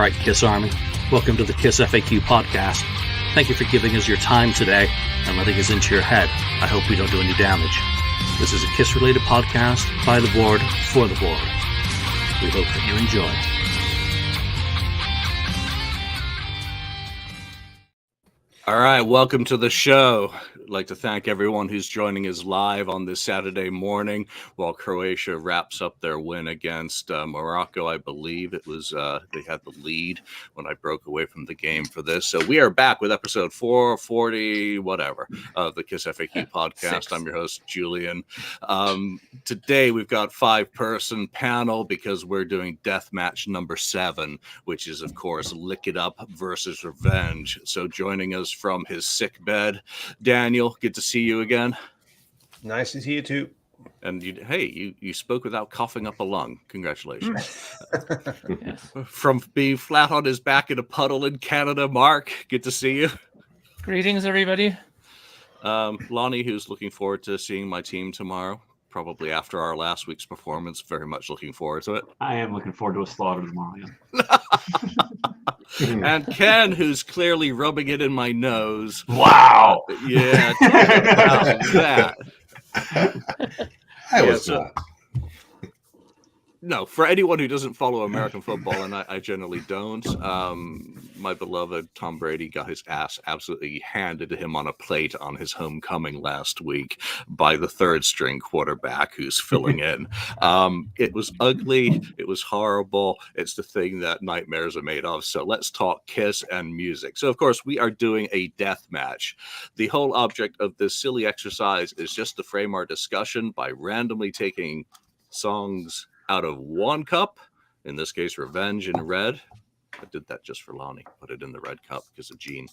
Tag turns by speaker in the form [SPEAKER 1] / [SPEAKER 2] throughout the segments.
[SPEAKER 1] right, Kiss Army. Welcome to the KissFAQ Podcast. Thank you for giving us your time today and letting us into your head. I hope we don't do any damage. This is a Kiss-related podcast by the board, for the board. We hope that you enjoy. All right, welcome to the show. I'd like to thank everyone who's joining us live on this Saturday morning while Croatia wraps up their win against Morocco. I believe it was they had the lead when I broke away from the game for this. So we are back with episode 440, whatever, of the KissFAQ podcast. I'm your host, Julian. Today we've got 5-person panel because we're doing death match number 7, which is, of course, Lick It Up versus Revenge. So joining us from his sick bed, Daniel, good to see you again.
[SPEAKER 2] Nice to see you too.
[SPEAKER 1] And you spoke without coughing up a lung. Congratulations. Yes. From being flat on his back in a puddle in Canada, Mark, good to see you.
[SPEAKER 3] Greetings, everybody.
[SPEAKER 1] Lonnie, who's looking forward to seeing my team tomorrow, probably after our last week's performance. Very much looking forward to it.
[SPEAKER 4] I am looking forward to a slaughter tomorrow. Yeah.
[SPEAKER 1] And Ken, who's clearly rubbing it in my nose.
[SPEAKER 4] Wow.
[SPEAKER 1] Yeah, talk about that.
[SPEAKER 2] I was not.
[SPEAKER 1] No, for anyone who doesn't follow American football, and I generally don't, my beloved Tom Brady got his ass absolutely handed to him on a plate on his homecoming last week by the third-string quarterback who's filling in. It was ugly. It was horrible. It's the thing that nightmares are made of. So let's talk Kiss and music. So, of course, we are doing a death match. The whole object of this silly exercise is just to frame our discussion by randomly taking songs out of one cup, in this case, Revenge in red. I did that just for Lonnie, put it in the red cup because of Gene,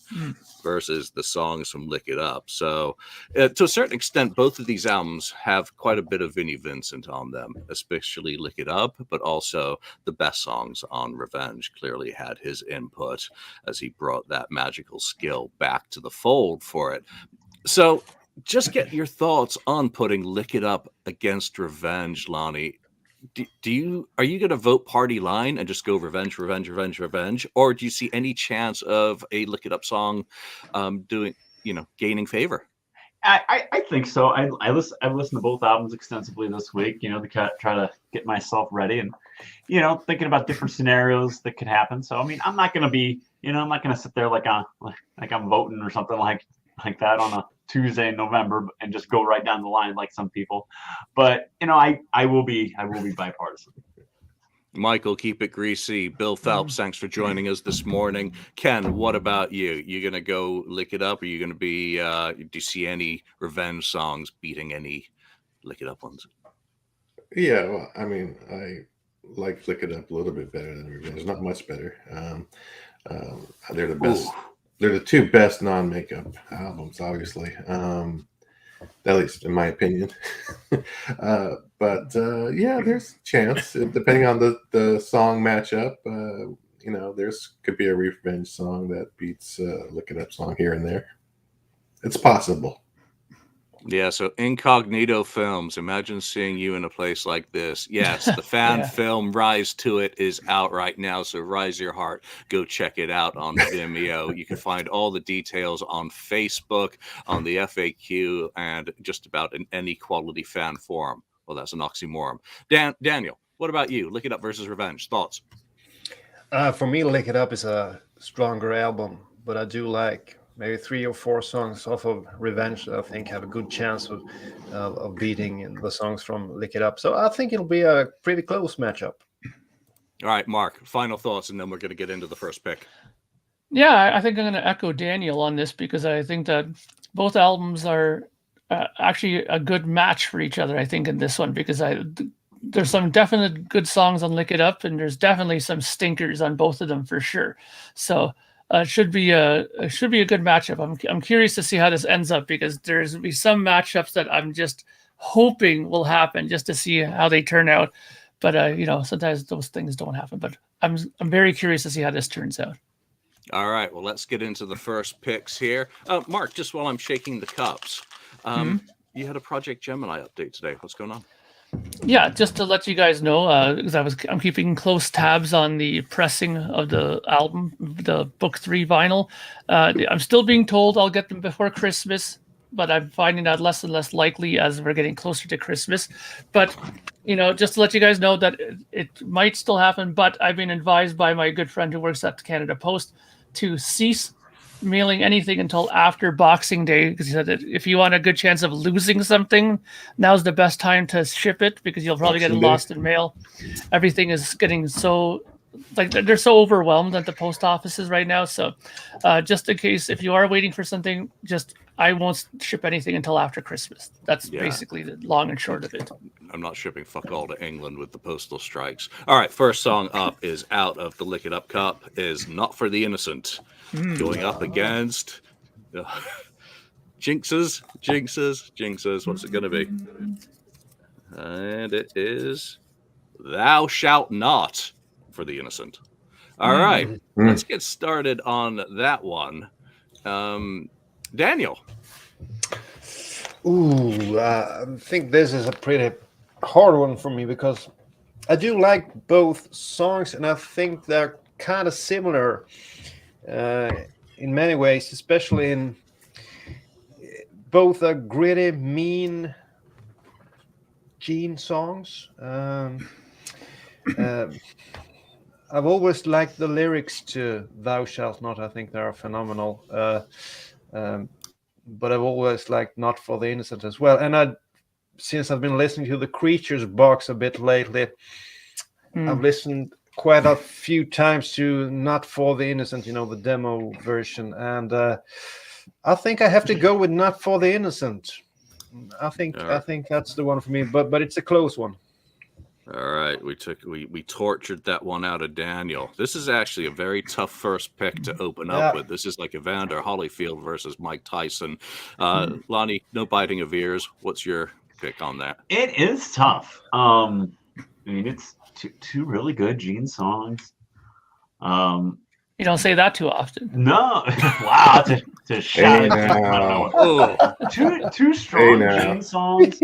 [SPEAKER 1] versus the songs from Lick It Up. So to a certain extent, both of these albums have quite a bit of Vinnie Vincent on them, especially Lick It Up, but also the best songs on Revenge clearly had his input as he brought that magical skill back to the fold for it. So just get your thoughts on putting Lick It Up against Revenge, Lonnie. Are you going to vote party line and just go revenge, or do you see any chance of a Lick It Up song gaining favor?
[SPEAKER 4] I think so. I've listened to both albums extensively this week, to try to get myself ready and, thinking about different scenarios that could happen. So, I mean, I'm not going to sit there like I'm voting or something like that on a Tuesday in November and just go right down the line like some people. But I will be bipartisan.
[SPEAKER 1] Michael, keep it greasy. Bill Phelps, thanks for joining us this morning. Ken, what about you? You gonna go Lick It Up? Are you gonna be do you see any Revenge songs beating any Lick It Up ones?
[SPEAKER 2] Yeah, well, I mean, I like Lick It Up a little bit better than Revenge. Not much better. They're the best. Ooh. They're the two best non-makeup albums, obviously, at least in my opinion. But there's a chance, depending on the song matchup. There's could be a Revenge song that beats Lick It Up song here and there. It's possible.
[SPEAKER 1] Yeah, so Incognito Films, imagine seeing you in a place like this. Yes, the fan film Rise to It is out right now, so rise your heart. Go check it out on Vimeo. You can find all the details on Facebook, on the FAQ, and just about in any quality fan forum. Well, that's an oxymoron. Daniel, what about you? Lick It Up versus Revenge. Thoughts?
[SPEAKER 5] For me, Lick It Up is a stronger album, but I do like maybe 3 or 4 songs off of Revenge that I think have a good chance of beating the songs from Lick It Up. So I think it'll be a pretty close matchup.
[SPEAKER 1] All right, Mark, final thoughts, and then we're going to get into the first pick.
[SPEAKER 3] Yeah, I think I'm going to echo Daniel on this because I think that both albums are actually a good match for each other, I think, in this one, because there's some definite good songs on Lick It Up, and there's definitely some stinkers on both of them for sure. So it should be a good matchup. I'm curious to see how this ends up because there's be some matchups that I'm just hoping will happen just to see how they turn out. But sometimes those things don't happen. But I'm very curious to see how this turns out.
[SPEAKER 1] All right, well, let's get into the first picks here. Mark, just while I'm shaking the cups, you had a Project Gemini update today. What's going on?
[SPEAKER 3] Yeah, just to let you guys know, because I'm keeping close tabs on the pressing of the album, the Book 3 vinyl. I'm still being told I'll get them before Christmas, but I'm finding that less and less likely as we're getting closer to Christmas. But just to let you guys know that it might still happen. But I've been advised by my good friend who works at the Canada Post to cease mailing anything until after Boxing Day, because he said that if you want a good chance of losing something, now's the best time to ship it, because you'll probably get it lost in mail. Everything is getting so, like, they're so overwhelmed at the post offices right now. So just in case, if you are waiting for something, I won't ship anything until after Christmas. That's basically the long and short of it.
[SPEAKER 1] I'm not shipping fuck all to England with the postal strikes. All right, first song up is out of the Lick It Up Cup, is Not For The Innocent. Going up against Jinxes. What's it going to be? And it is Thou Shalt Not For The Innocent. All right, let's get started on that one. Daniel.
[SPEAKER 5] I think this is a pretty hard one for me, because I do like both songs, and I think they're kind of similar in many ways, especially in both gritty, mean Gene songs. I've always liked the lyrics to Thou Shalt Not. I think they are phenomenal. But I've always liked Not For The Innocent as well. And since I've been listening to the Creatures box a bit lately, I've listened quite a few times to Not For The Innocent, the demo version. And I think I have to go with Not For The Innocent. I think that's the one for me, but it's a close one.
[SPEAKER 1] All right, we tortured that one out of Daniel. This is actually a very tough first pick to open up with. This is like Evander Holyfield versus Mike Tyson. Lonnie, no biting of ears. What's your pick on that?
[SPEAKER 4] It is tough. I mean, it's two really good Gene songs.
[SPEAKER 3] You don't say that too often.
[SPEAKER 4] No, wow, to shout at two strong Gene songs,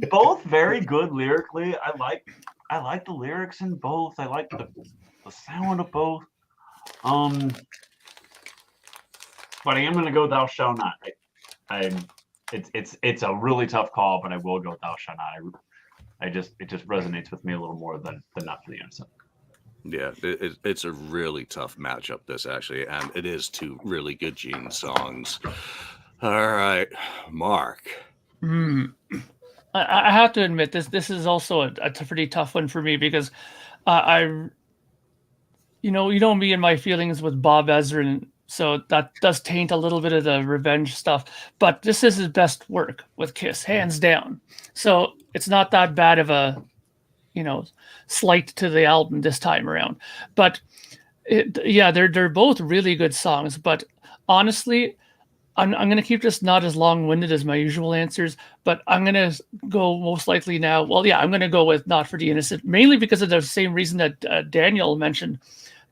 [SPEAKER 4] both very good lyrically. I like the lyrics in both. I like the sound of both. But I am gonna go Thou Shalt Not. It's a really tough call, but I will go Thou Shalt Not. It just resonates with me a little more than Not For The Innocent.
[SPEAKER 1] Yeah, it's a really tough matchup, this, actually, and it is two really good Gene songs. All right, Mark.
[SPEAKER 3] I have to admit, this is also a pretty tough one for me, because you know me and my feelings with Bob Ezrin, so that does taint a little bit of the revenge stuff. But this is his best work with Kiss, hands down. So it's not that bad of a slight to the album this time around. But they're both really good songs. But honestly, I'm going to keep this not as long-winded as my usual answers, but I'm going to go most likely now. Well, yeah, I'm going to go with Not For The Innocent, mainly because of the same reason that Daniel mentioned.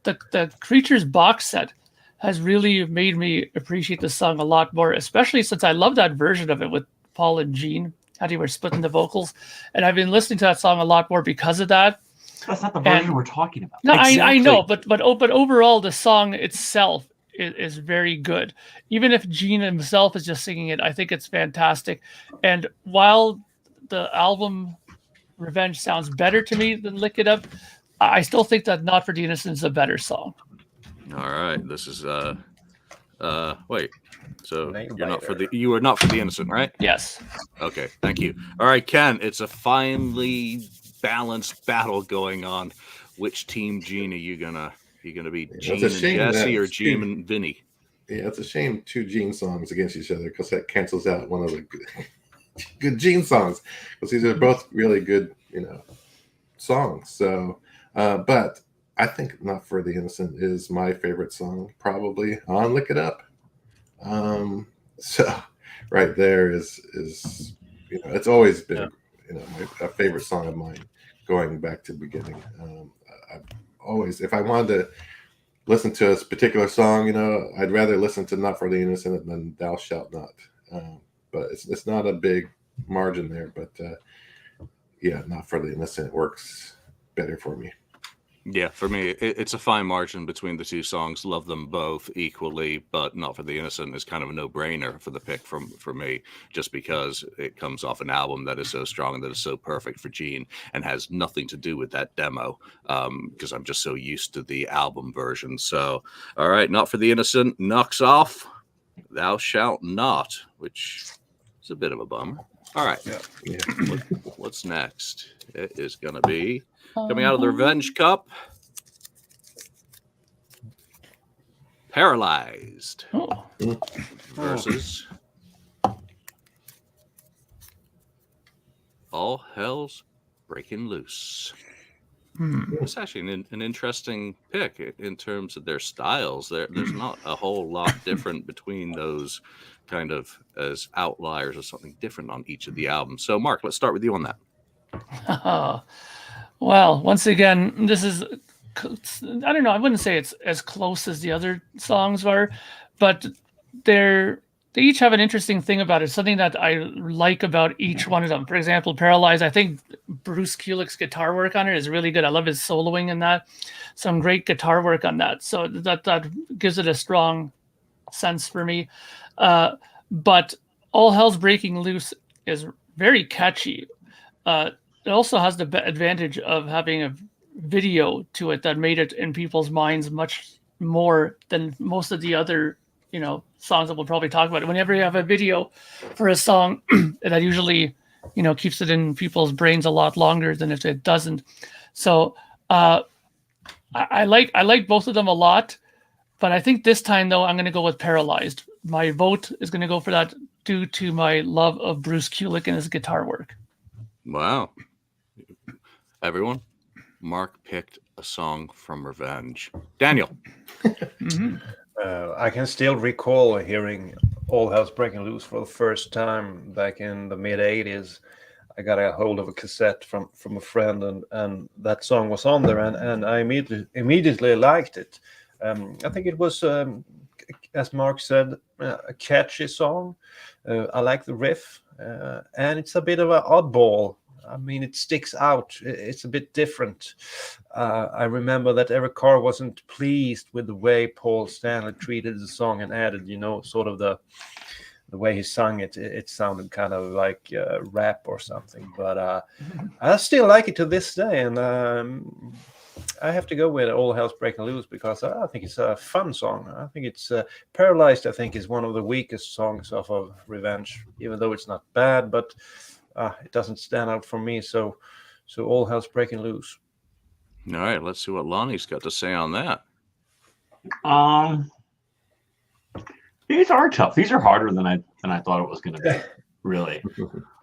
[SPEAKER 3] The Creatures box set has really made me appreciate the song a lot more, especially since I love that version of it with Paul and Gene, how they were splitting the vocals. And I've been listening to that song a lot more because of that.
[SPEAKER 4] That's not the version we're talking about.
[SPEAKER 3] No, exactly. I know, but overall, the song itself is very good. Even if Gene himself is just singing it, I think it's fantastic. And while the album Revenge sounds better to me than Lick It Up, I still think that Not For The Innocent is a better song.
[SPEAKER 1] All right, this is wait. So you are Not For The Innocent, right?
[SPEAKER 3] Yes.
[SPEAKER 1] Okay, thank you. All right, Ken, it's a finely balanced battle going on. Which team Gene are you gonna be? Gene and Jesse or Gene and Vinny?
[SPEAKER 2] Yeah, it's a shame two Gene songs against each other, because that cancels out one of the good Gene songs, because these are both really good, songs. So, but I think Not For The Innocent is my favorite song, probably on Lick It Up. So right there is it's always been a favorite song of mine going back to the beginning. I've always, if I wanted to listen to a particular song, I'd rather listen to Not For The Innocent than Thou Shalt Not. But it's not a big margin there. But yeah, Not for the Innocent works better for me.
[SPEAKER 1] Yeah, for me, it's a fine margin between the two songs. Love them both equally, but Not for the Innocent is kind of a no-brainer for the pick for me, just because it comes off an album that is so strong and that is so perfect for Gene and has nothing to do with that demo, because I'm just so used to the album version. So, all right, Not for the Innocent knocks off Thou Shalt Not, which is a bit of a bummer. All right,
[SPEAKER 2] Yeah.
[SPEAKER 1] what's next? It is going to be coming out of the Revenge Cup, Paralyzed versus All Hell's Breaking Loose. It's actually an interesting pick in terms of their styles. There's not a whole lot different between those kind of as outliers or something different on each of the albums. So, Mark, let's start with you on that.
[SPEAKER 3] Well, once again, this is, I don't know, I wouldn't say it's as close as the other songs were, but they each have an interesting thing about it, something that I like about each one of them. For example, Paralyzed, I think Bruce Kulick's guitar work on it is really good. I love his soloing in that. Some great guitar work on that. So that gives it a strong sense for me. But All Hell's Breaking Loose is very catchy. It also has the advantage of having a video to it that made it in people's minds much more than most of the other, songs that we'll probably talk about. Whenever you have a video for a song, that usually, keeps it in people's brains a lot longer than if it doesn't. So I like both of them a lot, but I think this time though I'm going to go with Paralyzed. My vote is going to go for that due to my love of Bruce Kulick and his guitar work.
[SPEAKER 1] Wow. Everyone, Mark picked a song from Revenge. Daniel.
[SPEAKER 5] I can still recall hearing All Hell's Breaking Loose for the first time back in the mid-'80s. I got a hold of a cassette from a friend, and that song was on there, and I immediately liked it. I think it was, as Mark said, a catchy song. I like the riff, and it's a bit of an oddball. I mean, it sticks out. It's a bit different. I remember that Eric Carr wasn't pleased with the way Paul Stanley treated the song and added, sort of the way he sung it. It sounded kind of like rap or something. But I still like it to this day. And I have to go with All Hell's Breaking Loose because I think it's a fun song. I think it's Paralyzed, I think, is one of the weakest songs off of Revenge, even though it's not bad. But it doesn't stand out for me, so All Hell's Breaking Loose.
[SPEAKER 1] All right, let's see what Lonnie's got to say on that.
[SPEAKER 4] These are tough. These are harder than I thought it was going to be. Really,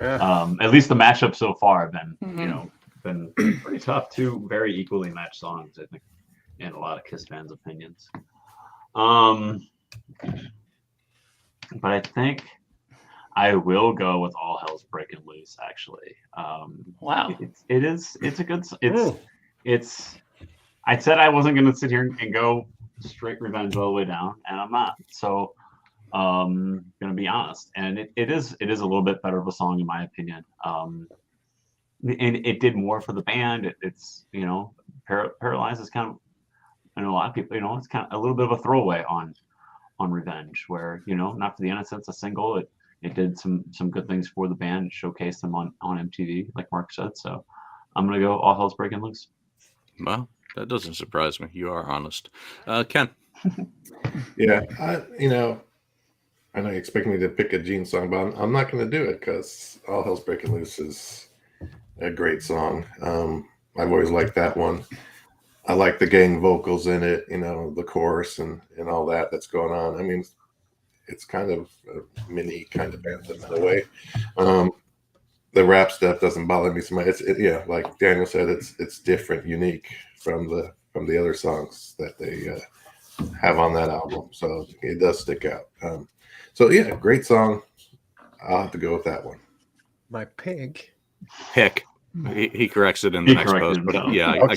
[SPEAKER 5] Yeah.
[SPEAKER 4] at least the matchups so far have been been pretty tough. Two very equally matched songs, I think, in a lot of Kiss fans' opinions. But I think I will go with All Hell's Breaking Loose. Actually,
[SPEAKER 3] Wow.
[SPEAKER 4] It's a good. It's. I said I wasn't going to sit here and go straight Revenge all the way down, and I'm not. So, going to be honest, and it is a little bit better of a song in my opinion. And it did more for the band. It's Paralyzed is kind of. I know a lot of people. It's kind of a little bit of a throwaway on Revenge, where Not for the Innocent, a single. It did some good things for the band, showcased them on MTV, like Mark said. So I'm going to go All Hell's Breaking Loose.
[SPEAKER 1] Well, that doesn't surprise me. You are honest. Ken.
[SPEAKER 2] Yeah, I know you expect me to pick a Gene song, but I'm not going to do it because All Hell's Breaking Loose is a great song. I've always liked that one. I like the gang vocals in it, the chorus and all that's going on. I mean, it's kind of a mini kind of anthem in a way. The rap stuff doesn't bother me so much. Like Daniel said, it's different, unique from the other songs that they have on that album. So it does stick out. Great song. I'll have to go with that one.
[SPEAKER 5] My pig.
[SPEAKER 1] Pick. He corrects it in the next
[SPEAKER 4] corrected
[SPEAKER 1] post, but
[SPEAKER 4] himself.
[SPEAKER 1] yeah, I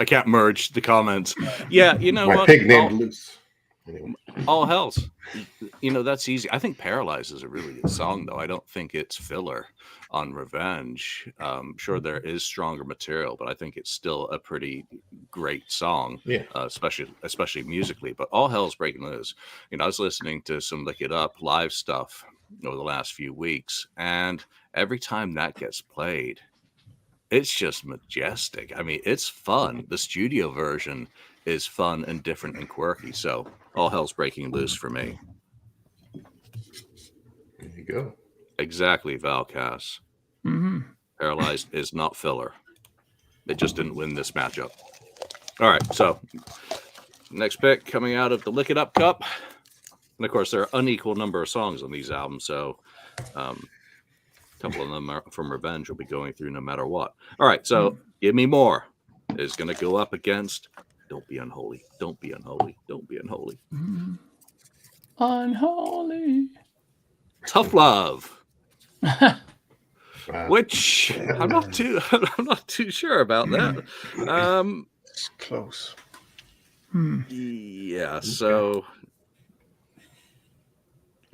[SPEAKER 1] can't merge the comments. Yeah, you know
[SPEAKER 2] My
[SPEAKER 1] what?
[SPEAKER 2] pig named Loose. Anyway.
[SPEAKER 1] All Hells. That's easy. I think Paralyzed is a really good song, though. I don't think it's filler on Revenge. Sure, there is stronger material, but I think it's still a pretty great song,
[SPEAKER 2] Yeah.
[SPEAKER 1] especially musically. But All Hell's Breaking Loose. I was listening to some Lick It Up live stuff over the last few weeks, and every time that gets played, it's just majestic. I mean, it's fun. The studio version is fun and different and quirky. So All Hell's Breaking Loose for me.
[SPEAKER 2] There you go.
[SPEAKER 1] Exactly, Valcas.
[SPEAKER 3] Mm-hmm.
[SPEAKER 1] Paralyzed is not filler. It just didn't win this matchup. All right, so next pick coming out of the Lick It Up Cup. And of course, there are unequal number of songs on these albums, so a couple of them are from Revenge will be going through no matter what. All right, so Give Me More is going to go up against Don't Be Unholy. Don't Be Unholy. Don't Be Unholy.
[SPEAKER 3] Mm-hmm. Unholy.
[SPEAKER 1] Tough Love.
[SPEAKER 2] Wow.
[SPEAKER 1] Which I'm not too sure about that.
[SPEAKER 5] It's close.
[SPEAKER 1] Yeah, so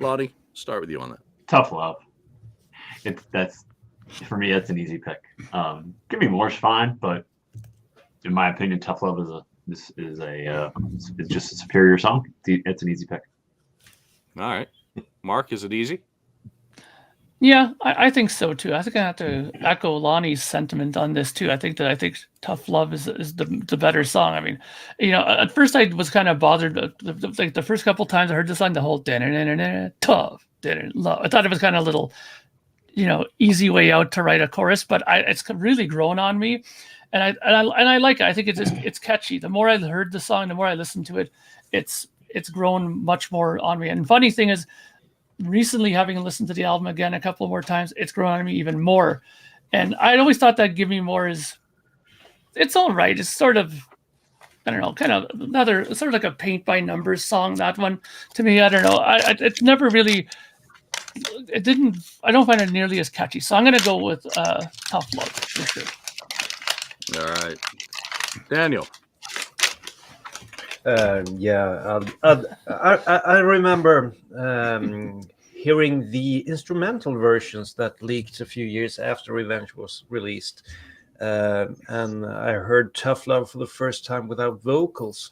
[SPEAKER 1] Lonnie, start with you on that.
[SPEAKER 4] Tough Love. That's for me. That's an easy pick. Give Me More's fine, but in my opinion, Tough Love is just a superior song. It's an easy pick.
[SPEAKER 1] All right, Mark, is it easy?
[SPEAKER 3] Yeah, I think so too. I think I have to echo Lonnie's sentiment on this too. I think Tough Love is the better song. I mean, at first I was kind of bothered. Like the first couple times I heard the song, the whole tough love. I thought it was kind of a little, easy way out to write a chorus, but it's really grown on me, and I like it. I think it's catchy. The more I heard the song, the more I listened to it, it's grown much more on me. And funny thing is, recently having listened to the album again a couple more times, it's grown on me even more. And I always thought that Give Me More it's all right. It's sort of, I don't know, kind of another sort of like a paint by numbers song. That one to me, I don't know. It's never really. I don't find it nearly as catchy. So I'm going to go with Tough Love for sure.
[SPEAKER 1] All right, Daniel.
[SPEAKER 5] I remember hearing the instrumental versions that leaked a few years after Revenge was released, and I heard Tough Love for the first time without vocals,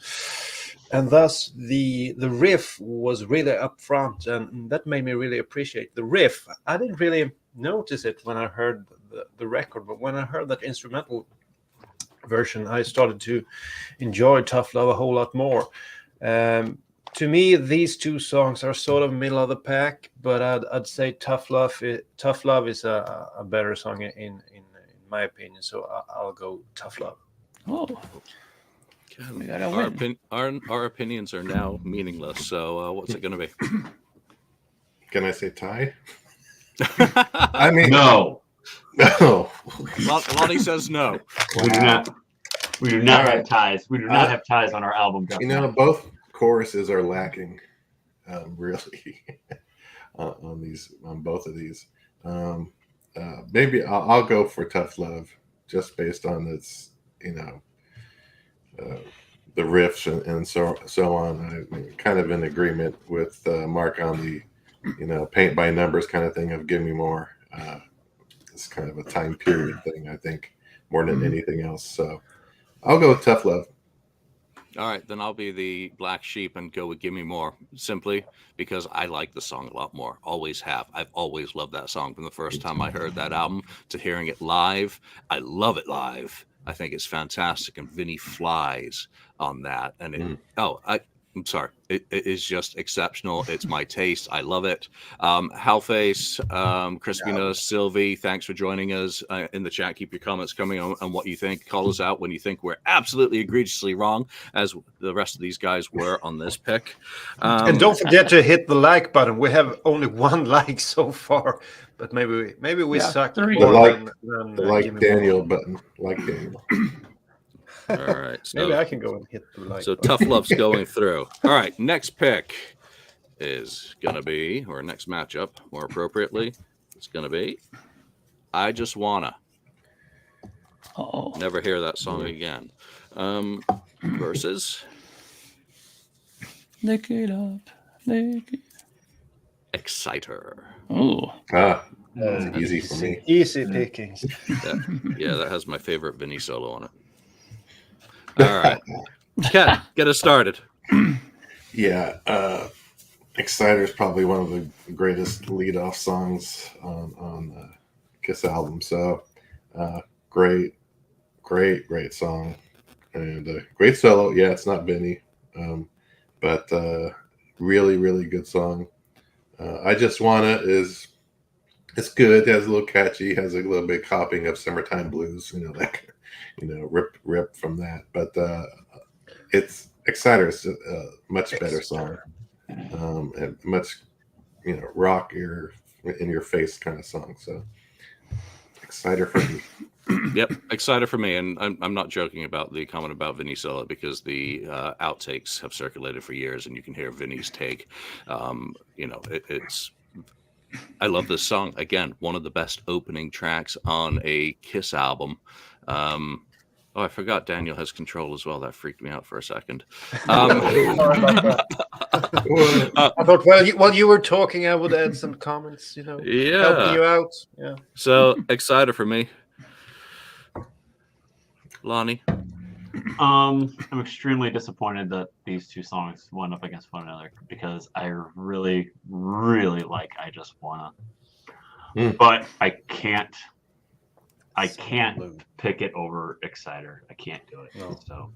[SPEAKER 5] and thus the riff was really up front, and that made me really appreciate the riff. I didn't really notice it when I heard the record, but when I heard that instrumental version, I started to enjoy Tough Love a whole lot more. To me, these two songs are sort of middle of the pack, but I'd say Tough Love is a better song in my opinion. So I'll go Tough Love.
[SPEAKER 3] Oh,
[SPEAKER 1] Our opinions are now meaningless. So what's it going to be?
[SPEAKER 2] Can I say tie? I mean,
[SPEAKER 4] No.
[SPEAKER 2] no.
[SPEAKER 1] Lonnie says no.
[SPEAKER 4] We do not have ties. We do not have ties on our album.
[SPEAKER 2] Both choruses are lacking, really, on both of these. Maybe I'll go for Tough Love just based on its, the riffs and so on. I'm kind of in agreement with Mark on the, paint by numbers kind of thing of Give Me More. It's kind of a time period thing, I think, more than anything else. So I'll go with Tough Love.
[SPEAKER 1] All right, then I'll be the black sheep and go with Give Me More, simply because I like the song a lot more. Always have. I've always loved that song from the first time I heard that album to hearing it live. I love it live. I think it's fantastic, and Vinny flies on that. And I'm sorry. It is just exceptional. It's my taste. I love it. Halface, Crispina, Sylvie, thanks for joining us in the chat. Keep your comments coming on what you think. Call us out when you think we're absolutely egregiously wrong, as the rest of these guys were on this pick.
[SPEAKER 5] And don't forget to hit the like button. We have only one like so far, but maybe we suck.
[SPEAKER 2] The like Daniel button. Like Daniel.
[SPEAKER 1] All right. So,
[SPEAKER 5] maybe I can go and hit the like.
[SPEAKER 1] So Tough Love's going through. All right. Next pick is going to be, or next matchup, more appropriately, it's going to be I Just Wanna. Never hear that song again. Versus
[SPEAKER 3] Lick it up. Lick it.
[SPEAKER 1] Exciter.
[SPEAKER 3] Ooh.
[SPEAKER 2] That's easy for me.
[SPEAKER 5] Easy pickings.
[SPEAKER 1] Yeah, that has my favorite Vinny solo on it. All right. Kat, get us started.
[SPEAKER 2] Yeah, Exciter is probably one of the greatest lead-off songs on Kiss album. So great song, and great solo. Yeah, it's not Vinny, but really good song. I Just Wanna is it's good. It's a little catchy. Has a little bit copying of Summertime Blues. Rip from that. But it's Exciter is a much better song, and much rockier, in your face kind of song. So Exciter for me.
[SPEAKER 1] Yep, Exciter for me, and I'm not joking about the comment about Vinny solo, because the outtakes have circulated for years, and you can hear Vinny's take. It's. I love this song. Again, one of the best opening tracks on a Kiss album. I forgot Daniel has control as well. That freaked me out for a second.
[SPEAKER 5] Sorry about that. I thought while you were talking, I would add some comments. Helping you out. Yeah.
[SPEAKER 1] So Exciter for me. Lonnie.
[SPEAKER 4] I'm extremely disappointed that these two songs went up against one another, because I really like I Just Wanna. But I can't pick it over Exciter. I can't do it. No. So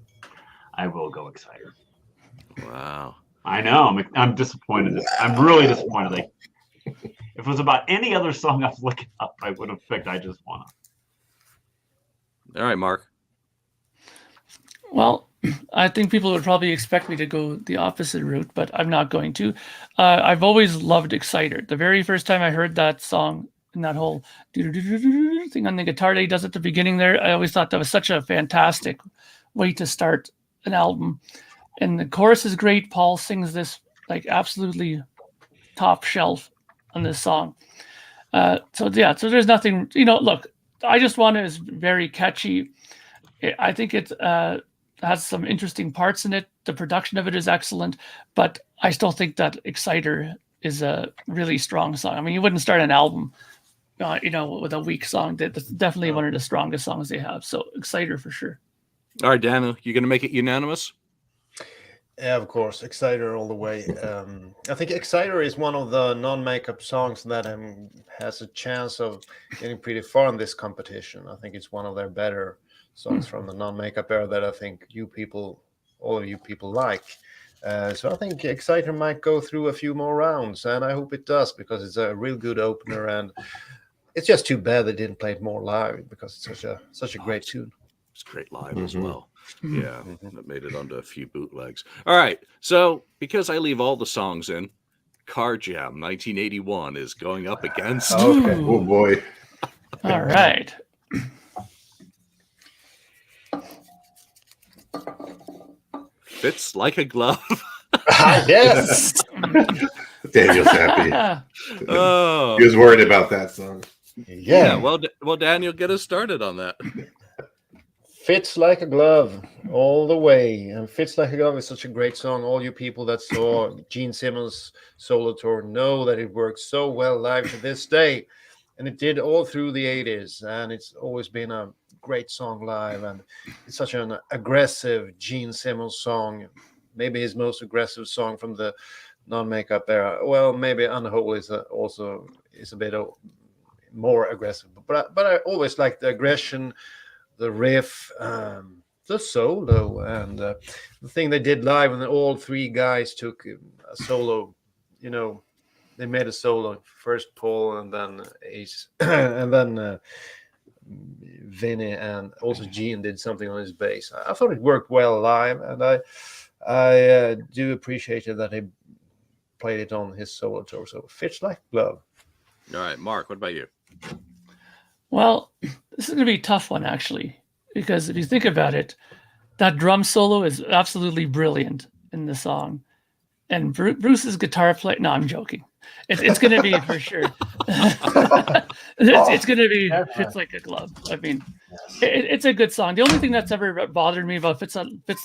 [SPEAKER 4] I will go Exciter.
[SPEAKER 1] Wow.
[SPEAKER 4] I know. I'm disappointed. I'm really disappointed. Like, if it was about any other song I was looking up, I would have picked I Just Wanna.
[SPEAKER 1] All right, Mark.
[SPEAKER 3] Well, I think people would probably expect me to go the opposite route, but I'm not going to. I've always loved Exciter. The very first time I heard that song and that whole thing on the guitar that he does at the beginning there, I always thought that was such a fantastic way to start an album. And the chorus is great. Paul sings this like absolutely top shelf on this song. So there's nothing, look, I Just Wanna is very catchy. I think it has some interesting parts in it. The production of it is excellent, but I still think that Exciter is a really strong song. I mean, you wouldn't start an album, with a weak song. That's definitely one of the strongest songs they have. So Exciter for sure.
[SPEAKER 1] All right, Daniel, you going to make it unanimous?
[SPEAKER 5] Yeah, of course, Exciter all the way. I think Exciter is one of the non-makeup songs that has a chance of getting pretty far in this competition. I think it's one of their better songs from the non-makeup era that I think all of you people like. So I think Exciter might go through a few more rounds, and I hope it does, because it's a real good opener, and it's just too bad they didn't play it more live, because it's such a great tune.
[SPEAKER 1] It's great live as well. Yeah, that made it onto a few bootlegs. All right, so because I leave all the songs in, Car Jam 1981 is going up against.
[SPEAKER 2] Okay. Oh boy.
[SPEAKER 3] All right.
[SPEAKER 1] Fits Like a Glove.
[SPEAKER 5] Yes.
[SPEAKER 2] Daniel's happy.
[SPEAKER 1] Oh,
[SPEAKER 2] He was worried about that song.
[SPEAKER 1] yeah. Well, Daniel, get us started on that.
[SPEAKER 5] Fits Like a Glove all the way. And Fits Like a Glove is such a great song. All you people that saw Gene Simmons' solo tour know that it works so well live to this day. And it did all through the 80s. And it's always been a great song live. And it's such an aggressive Gene Simmons song. Maybe his most aggressive song from the non-makeup era. Well, maybe Unholy is also a bit more aggressive. But I always like the aggression, the riff, the solo, and the thing they did live, and then all three guys took a solo. They made a solo first, Paul, and then Ace, and then Vinny, and also Gene did something on his bass. I thought it worked well live, and I do appreciate it that he played it on his solo tour. So Fits Like a Glove.
[SPEAKER 1] All right, Mark, what about you?
[SPEAKER 3] Well, this is going to be a tough one, actually, because if you think about it, that drum solo is absolutely brilliant in the song. and Bruce's guitar play. No, I'm joking. It's going to be for sure. It's going to be Fits Like a Glove. I mean, it's a good song. The only thing that's ever bothered me about Fits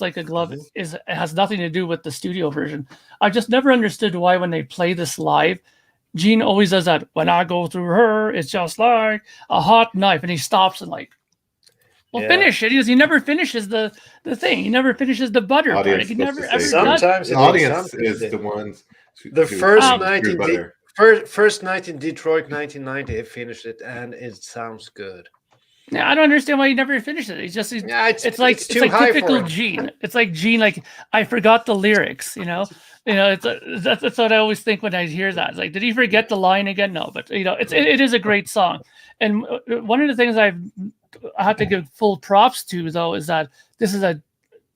[SPEAKER 3] Like a Glove is it has nothing to do with the studio version. I just never understood why when they play this live, Gene always does that. When I go through her, it's just like a hot knife, and he stops and like, well, finish it. He never finishes the thing. He never finishes the butter part. He never ever does.
[SPEAKER 5] Sometimes
[SPEAKER 2] the audience is the ones.
[SPEAKER 5] The first night in Detroit, 1990, he finished it, and it sounds good.
[SPEAKER 3] Yeah, I don't understand why he never finished it. It's like typical Gene. It's like Gene, like I forgot the lyrics. That's what I always think when I hear that. It's like, did he forget the line again? No, but it is a great song. And one of the things I have to give full props to though is that this is a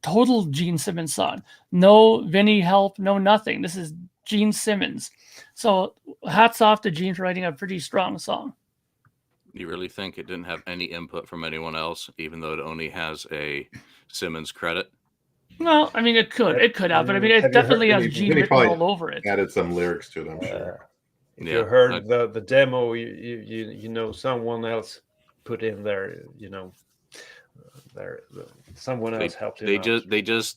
[SPEAKER 3] total Gene Simmons song. No Vinny help, no nothing. This is Gene Simmons. So hats off to Gene for writing a pretty strong song.
[SPEAKER 1] You really think it didn't have any input from anyone else, even though it only has a Simmons credit?
[SPEAKER 3] No, I mean, it could have, but I mean, it definitely has Gene written all over it.
[SPEAKER 2] Added some lyrics to it, I'm sure.
[SPEAKER 5] If you heard the demo, you know someone else put in there, someone else helped him.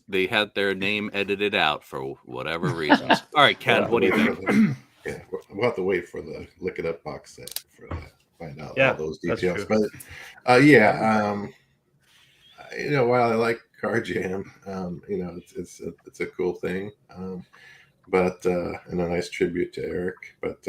[SPEAKER 2] They
[SPEAKER 1] had their name edited out for whatever reasons. All right, Ken, what do you think?
[SPEAKER 2] We'll have to wait for the Look It Up box set for that. Find out all those details. But while I like Car Jam, it's a cool thing. But and a nice tribute to Eric. But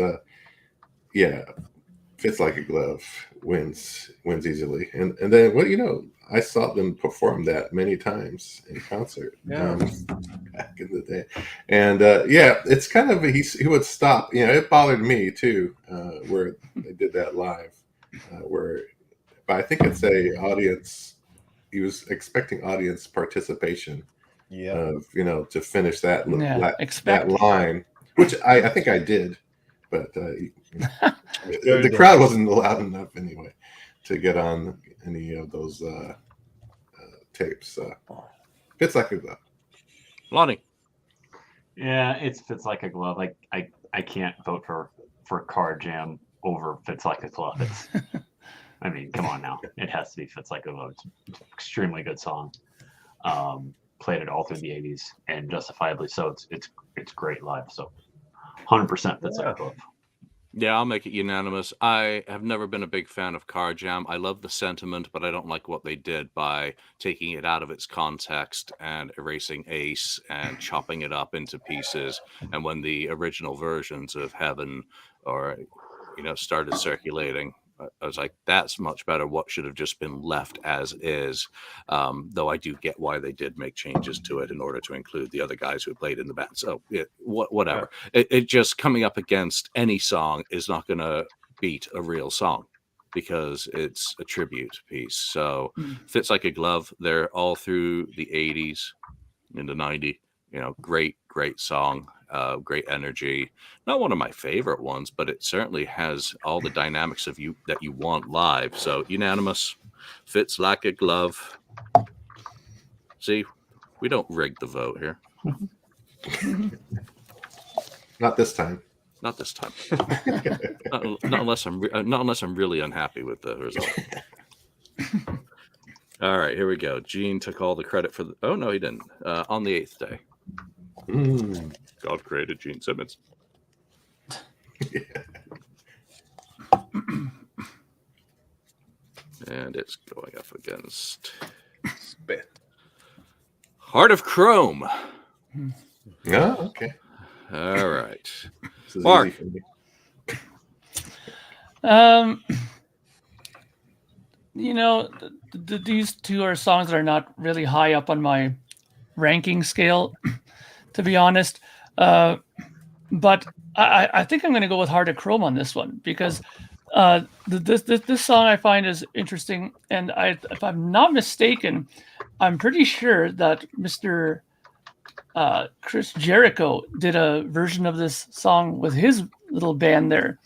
[SPEAKER 2] Fits Like a Glove wins easily. And then I saw them perform that many times in concert back in the day. And it's kind of he would stop. It bothered me too where they did that live. But I think it's a audience. He was expecting audience participation. To finish that line, which I think I did, but the crowd wasn't loud enough anyway to get on any of those tapes. Fits Like a Glove.
[SPEAKER 1] Lonnie.
[SPEAKER 4] Yeah, it Fits Like a Glove. I can't vote for Car Jam over Fits Like a Glove. I mean, come on now. It has to be Fits Like a Glove. It's an extremely good song. Played it all through the 80s and justifiably so. It's great live. So 100% Fits Like a Glove.
[SPEAKER 1] Yeah, I'll make it unanimous. I have never been a big fan of Car Jam. I love the sentiment, but I don't like what they did by taking it out of its context and erasing Ace and chopping it up into pieces. And when the original versions of Heaven started circulating, I was like, that's much better. What should have just been left as is. Though I do get why they did make changes to it in order to include the other guys who played in the band. So whatever. It just coming up against any song is not going to beat a real song because it's a tribute piece. So Fits Like a Glove. They're all through the 80s into 90. Great song. Great energy. Not one of my favorite ones, but it certainly has all the dynamics that you want live. So unanimous, Fits Like a Glove. See, we don't rig the vote here.
[SPEAKER 2] Not this time.
[SPEAKER 1] Not this time. not unless I'm really unhappy with the result. All right, here we go. Gene took all the credit for the. Oh no, he didn't. On the 8th day. God created Gene Simmons. And it's going up against Heart of Chrome.
[SPEAKER 2] Oh, okay.
[SPEAKER 1] All right. Mark.
[SPEAKER 3] These two are songs that are not really high up on my ranking scale, to be honest. But I think I'm going to go with Heart of Chrome on this one because this song I find is interesting. And if I'm not mistaken, I'm pretty sure that Mr. Chris Jericho did a version of this song with his little band there.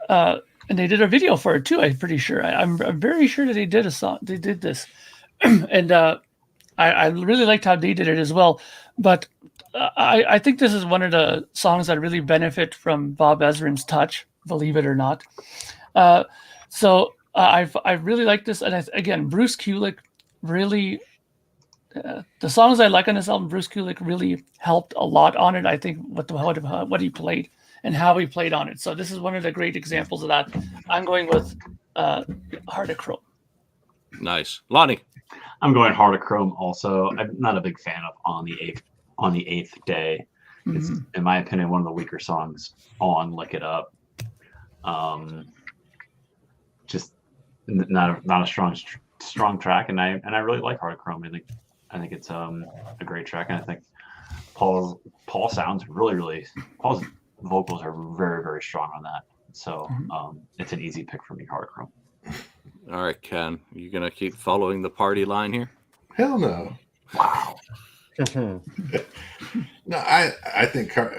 [SPEAKER 3] And they did a video for it too, I'm pretty sure. I'm very sure that they did a song. They did this. And I really liked how they did it as well. But I think this is one of the songs that really benefit from Bob Ezrin's touch, believe it or not. I really like this, and again, Bruce Kulick really. The songs I like on this album, Bruce Kulick really helped a lot on it. I think what he played and how he played on it. So this is one of the great examples of that. I'm going with Heart of Chrome.
[SPEAKER 1] Nice. Lonnie.
[SPEAKER 4] I'm going Heart of Chrome also. I'm not a big fan of On the Eighth Day. It's, in my opinion, one of the weaker songs on Lick It Up. Just not a strong track, and I really like Heart of Chrome. I think it's a great track, and I think Paul sounds Paul's vocals are very, very strong on that. So it's an easy pick for me, Heart of Chrome.
[SPEAKER 1] All right, Ken, you gonna keep following the party line here?
[SPEAKER 2] Hell no.
[SPEAKER 4] Wow.
[SPEAKER 2] No, I think Heart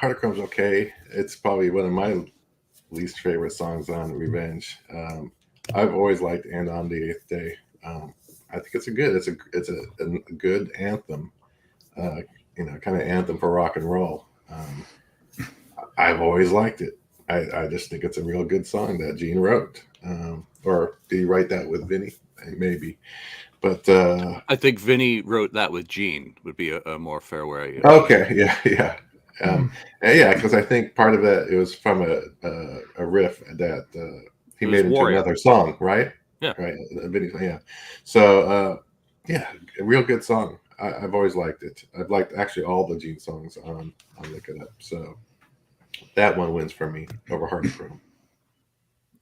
[SPEAKER 2] of Chrome's okay. It's probably one of my least favorite songs on Revenge. I've always liked "And on the Eighth Day." I think it's a good anthem. Kind of anthem for rock and roll. I've always liked it. I just think it's a real good song that Gene wrote. Or did he write that with Vinny? Maybe. But
[SPEAKER 1] I think Vinny wrote that with Gene would be a more fair way.
[SPEAKER 2] Okay, yeah. Because I think part of it was from a riff that he made into another song, right?
[SPEAKER 1] Yeah.
[SPEAKER 2] Right. Vinny's, yeah. So a real good song. I've always liked it. I've liked actually all the Gene songs on Lick It Up. So that one wins for me over Heart of Chrome.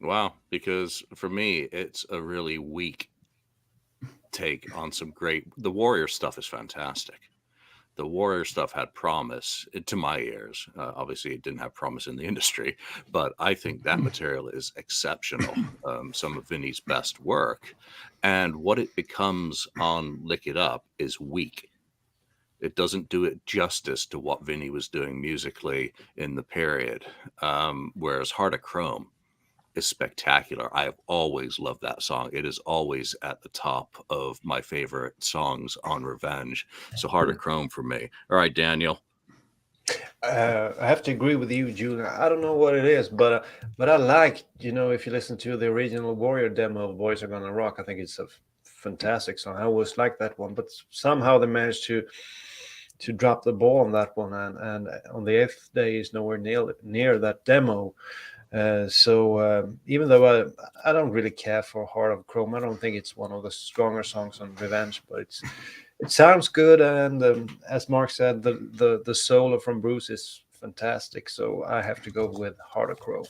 [SPEAKER 1] Wow, because for me, it's a really weak take on some great. The Warrior stuff is fantastic. The Warrior stuff had promise to my ears. Obviously, it didn't have promise in the industry, but I think that material is exceptional. Some of Vinny's best work, and what it becomes on Lick It Up is weak. It doesn't do it justice to what Vinny was doing musically in the period. Whereas Heart of Chrome is spectacular. I have always loved that song. It is always at the top of my favorite songs on Revenge. So Heart of Chrome for me. All right, Daniel.
[SPEAKER 5] I have to agree with you, Julian. I don't know what it is, but I like, if you listen to the original Warrior demo of Boys Are Gonna Rock, I think it's a fantastic song. I always like that one, but somehow they managed to drop the ball on that one, and On the Eighth Day is nowhere near that demo. So even though I don't really care for Heart of Chrome, I don't think it's one of the stronger songs on Revenge, but it sounds good, and as Mark said, the solo from Bruce is fantastic. So I have to go with Heart of Chrome.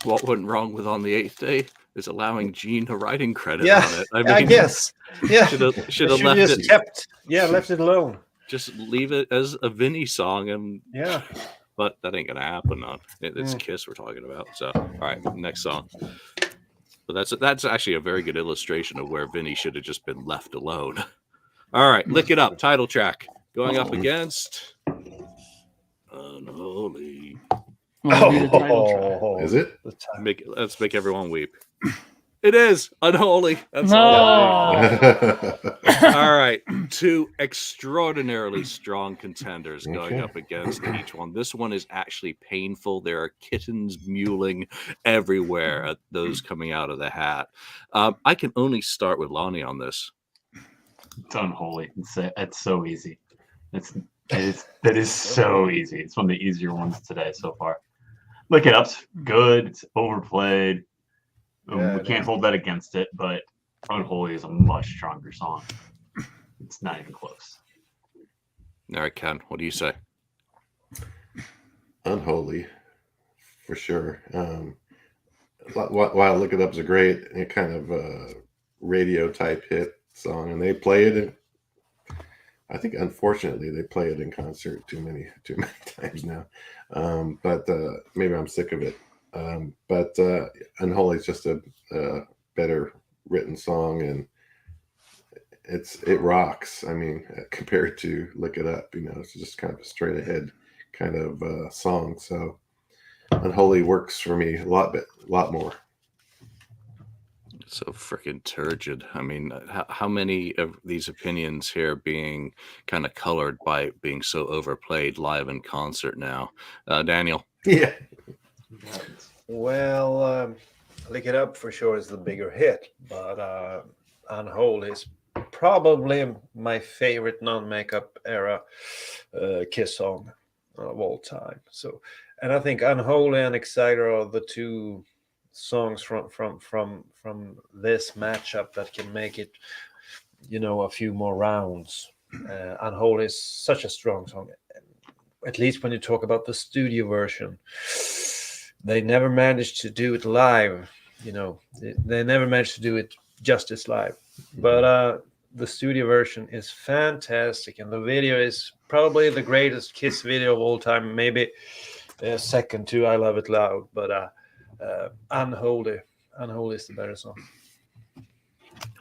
[SPEAKER 1] What went wrong with On the Eighth Day is allowing Gene a writing credit
[SPEAKER 5] Yeah,
[SPEAKER 1] on it.
[SPEAKER 5] I guess. Yeah,
[SPEAKER 1] should have left
[SPEAKER 5] just
[SPEAKER 1] it.
[SPEAKER 5] left it alone.
[SPEAKER 1] Just leave it as a Vinny song, and
[SPEAKER 5] Yeah.
[SPEAKER 1] But that ain't gonna happen. It's Kiss we're talking about. So, all right, next song. But that's actually a very good illustration of where Vinny should have just been left alone. All right, Lick It Up, title track, going up against Unholy.
[SPEAKER 2] Is it?
[SPEAKER 1] Let's make everyone weep. It is Unholy. That's
[SPEAKER 3] No.
[SPEAKER 1] all right. Two extraordinarily strong contenders going up against each one. This one is actually painful. There are kittens mewling everywhere at those coming out of the hat. I can only start with Lonnie on this.
[SPEAKER 4] It's Unholy. It's so easy. That is so easy. It's one of the easier ones today so far. Lick It Up's good. It's overplayed. We can't hold that against it, but Unholy is a much stronger song. It's not even close.
[SPEAKER 1] All right, Ken, what do you say?
[SPEAKER 2] Unholy, for sure. While Lick It Up is a great kind of radio type hit song, and they play it I think unfortunately they play it in concert too many times now. But maybe I'm sick of it. But Unholy is just a better written song, and it rocks. I mean, compared to Lick It Up, it's just kind of a straight ahead kind of song. So Unholy works for me a lot more.
[SPEAKER 1] So freaking turgid. I mean, how many of these opinions here being kind of colored by being so overplayed live in concert now? Daniel?
[SPEAKER 2] Yeah.
[SPEAKER 5] Well, Lick It Up for sure is the bigger hit, but Unholy is probably my favorite non-makeup era Kiss song of all time. So, and I think Unholy and Exciter are the two songs from this matchup that can make it, a few more rounds. Unholy is such a strong song, at least when you talk about the studio version. They never managed to do it live, they never managed to do it justice live, but the studio version is fantastic, and the video is probably the greatest Kiss video of all time, maybe second to I Love It Loud, but Unholy is the better song.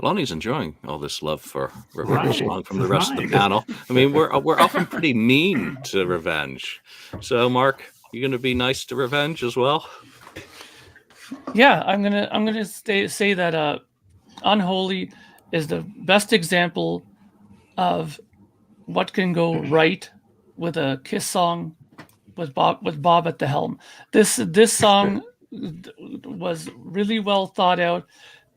[SPEAKER 1] Lonnie's enjoying all this love for Revenge song from the rest of the panel. I mean, we're often pretty mean to Revenge. So, Mark, you going to be nice to Revenge as well?
[SPEAKER 3] Yeah, I'm gonna say that Unholy is the best example of what can go right with a Kiss song with Bob at the helm. This song was really well thought out.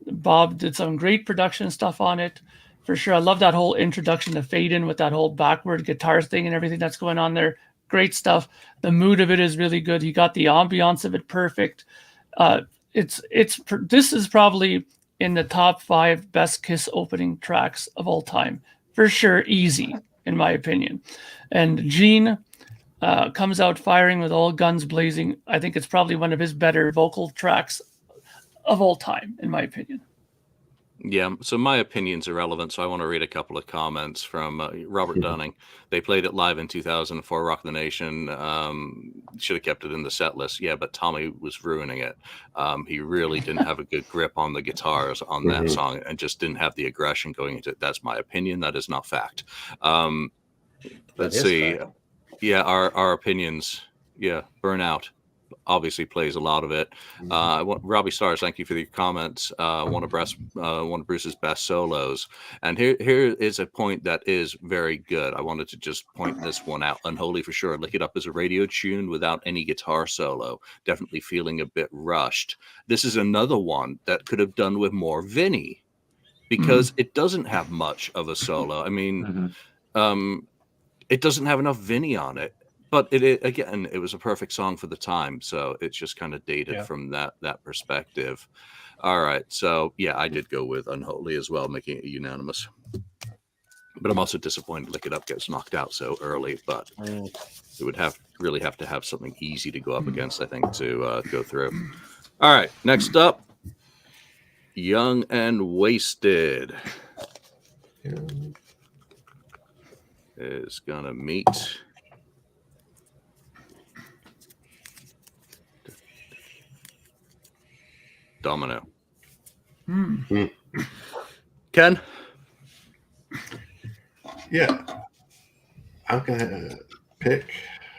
[SPEAKER 3] Bob did some great production stuff on it, for sure. I love that whole introduction to Fade In with that whole backward guitar thing and everything that's going on there. Great stuff. The mood of it is really good. He got the ambiance of it perfect. This is probably in the top 5 best Kiss opening tracks of all time, for sure. Easy, in my opinion. And Gene comes out firing with all guns blazing. I think it's probably one of his better vocal tracks of all time, in my opinion.
[SPEAKER 1] Yeah, so my opinion's irrelevant, so I want to read a couple of comments from Robert Dunning. They played it live in 2004, Rock the Nation. Should have kept it in the set list. Yeah, but Tommy was ruining it. He really didn't have a good grip on the guitars on that song and just didn't have the aggression going into it. That's my opinion. That is not fact. Let's see. Fact. Yeah, our opinions. Yeah, Burnout obviously plays a lot of it. Robbie Stars, thank you for the comments. One of Bruce's best solos, and here is a point that is very good. I wanted to just point this one out. Unholy for sure. Lick It Up is a radio tune without any guitar solo. Definitely feeling a bit rushed. This is another one that could have done with more Vinny, because it doesn't have much of a solo. I mean, it doesn't have enough Vinny on it. But it was a perfect song for the time, so it's just kind of dated from that perspective. All right, so yeah, I did go with Unholy as well, making it unanimous. But I'm also disappointed Lick It Up gets knocked out so early. But it would really have to have something easy to go up against, I think, to go through. All right, next up, Young and Wasted is gonna meet Domino. Ken?
[SPEAKER 2] Yeah. I'm going to pick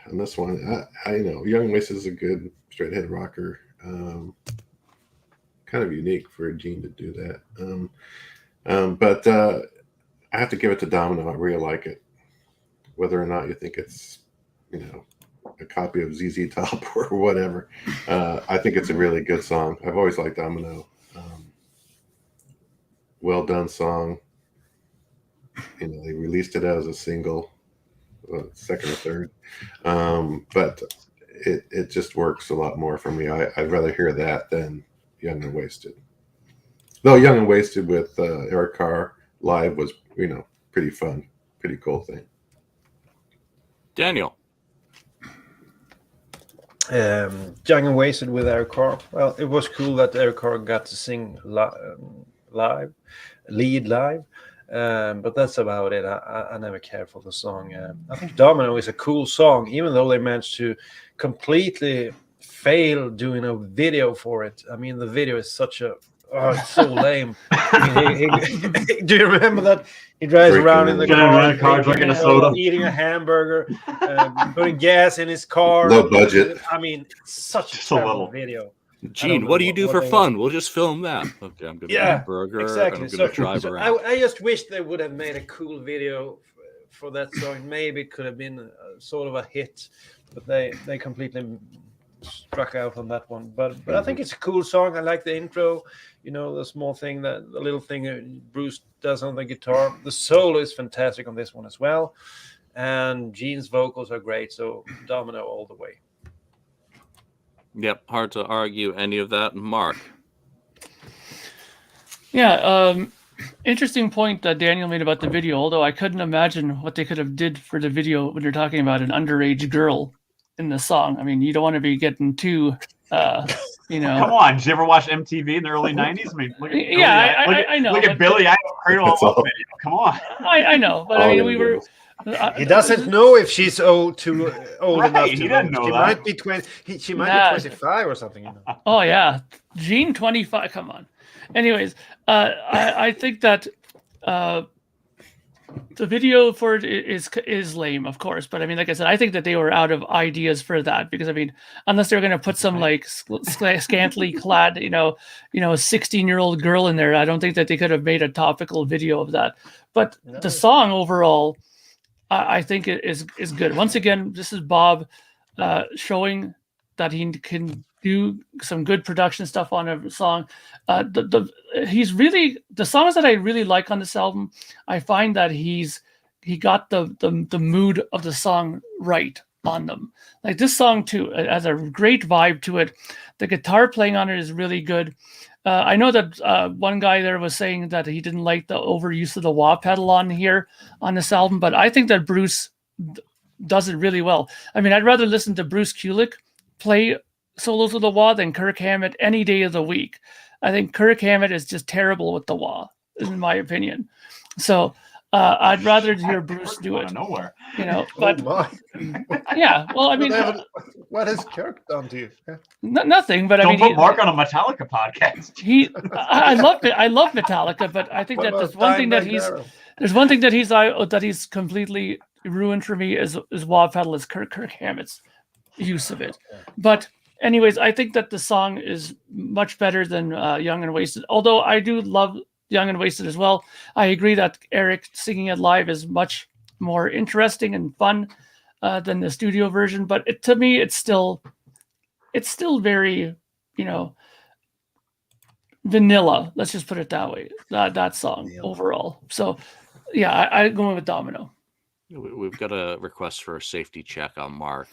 [SPEAKER 2] on this one. I know Young and Wasted is a good straight ahead rocker. Kind of unique for Gene to do that. But I have to give it to Domino. I really like it. Whether or not you think it's, a copy of ZZ Top or whatever. I think it's a really good song. I've always liked Domino. Well done song. They released it as a single, second or third. But it just works a lot more for me. I'd rather hear that than Young and Wasted. Though Young and Wasted with Eric Carr live was, pretty fun, pretty cool thing.
[SPEAKER 1] Daniel.
[SPEAKER 5] Young and Wasted with Eric Carr. Well, it was cool that Eric Carr got to sing lead live, but that's about it. I never cared for the song. I think Domino is a cool song, even though they managed to completely fail doing a video for it. I mean, the video is it's so lame. Do you remember that? He drives around in the car,
[SPEAKER 4] drinking a soda,
[SPEAKER 5] eating a hamburger, putting gas in his car.
[SPEAKER 2] Low budget.
[SPEAKER 5] I mean, such a terrible video.
[SPEAKER 1] Gene, what do you do for fun? We'll just film that. Okay, I'm going to eat a burger.
[SPEAKER 5] Exactly.
[SPEAKER 1] And I'm going to drive around.
[SPEAKER 5] I just wish they would have made a cool video for that song. Maybe it could have been sort of a hit, but they completely struck out on that one. But I think it's a cool song. I like the intro. You know, the small thing, the little thing Bruce does on the guitar. The solo is fantastic on this one as well, and Gene's vocals are great. So Domino all the way.
[SPEAKER 1] Yep, hard to argue any of that. Mark.
[SPEAKER 3] Yeah, interesting point that Daniel made about the video, although I couldn't imagine what they could have did for the video when you're talking about an underage girl in the song. I mean, you don't want to be getting too, you know.
[SPEAKER 4] Come on, did you ever watch MTV in the early 90s? I mean, look at
[SPEAKER 3] I know.
[SPEAKER 4] Look at Billy Idol video. Come on.
[SPEAKER 3] I know, but I mean, we were...
[SPEAKER 5] he doesn't know if she's old enough to
[SPEAKER 4] he doesn't know
[SPEAKER 5] she
[SPEAKER 4] that.
[SPEAKER 5] might be 20. She might be 25 or something. You know.
[SPEAKER 3] Oh yeah, Gene 25. Come on. Anyways, I think that the video for it is lame, of course. But I mean, like I said, I think that they were out of ideas for that because I mean, unless they're going to put some like scantily clad, you know, 16-year-old girl in there, I don't think that they could have made a topical video of that. But the song overall, I think it is good. Once again, this is Bob showing that he can do some good production stuff on a song. He's really, the songs that I really like on this album, I find that he got the mood of the song right on them. Like this song too, it has a great vibe to it. The guitar playing on it is really good. I know that one guy there was saying that he didn't like the overuse of the wah pedal on here on this album, but I think that Bruce does it really well. I mean, I'd rather listen to Bruce Kulick play solos with the wah than Kirk Hammett any day of the week. I think Kirk Hammett is just terrible with the wah, in my opinion. So I'd rather hear Bruce do it.
[SPEAKER 4] Nowhere.
[SPEAKER 3] You know, but
[SPEAKER 5] yeah.
[SPEAKER 3] Well, I mean,
[SPEAKER 5] what has Kirk done to you?
[SPEAKER 3] Nothing. But
[SPEAKER 4] Don't
[SPEAKER 3] I mean,
[SPEAKER 4] put Mark on a Metallica podcast.
[SPEAKER 3] I love it. I love Metallica, but I think that there's one thing that he's completely ruined for me is wah pedal is Kirk Hammett's use of it. But anyways, I think that the song is much better than Young and Wasted. Although I do love Young and Wasted as well. I agree that Eric singing it live is much more interesting and fun than the studio version. But to me, it's still very, you know, vanilla. Let's just put it that way. That song overall. So, yeah, I'm going with Domino.
[SPEAKER 1] We've got a request for a safety check on Mark.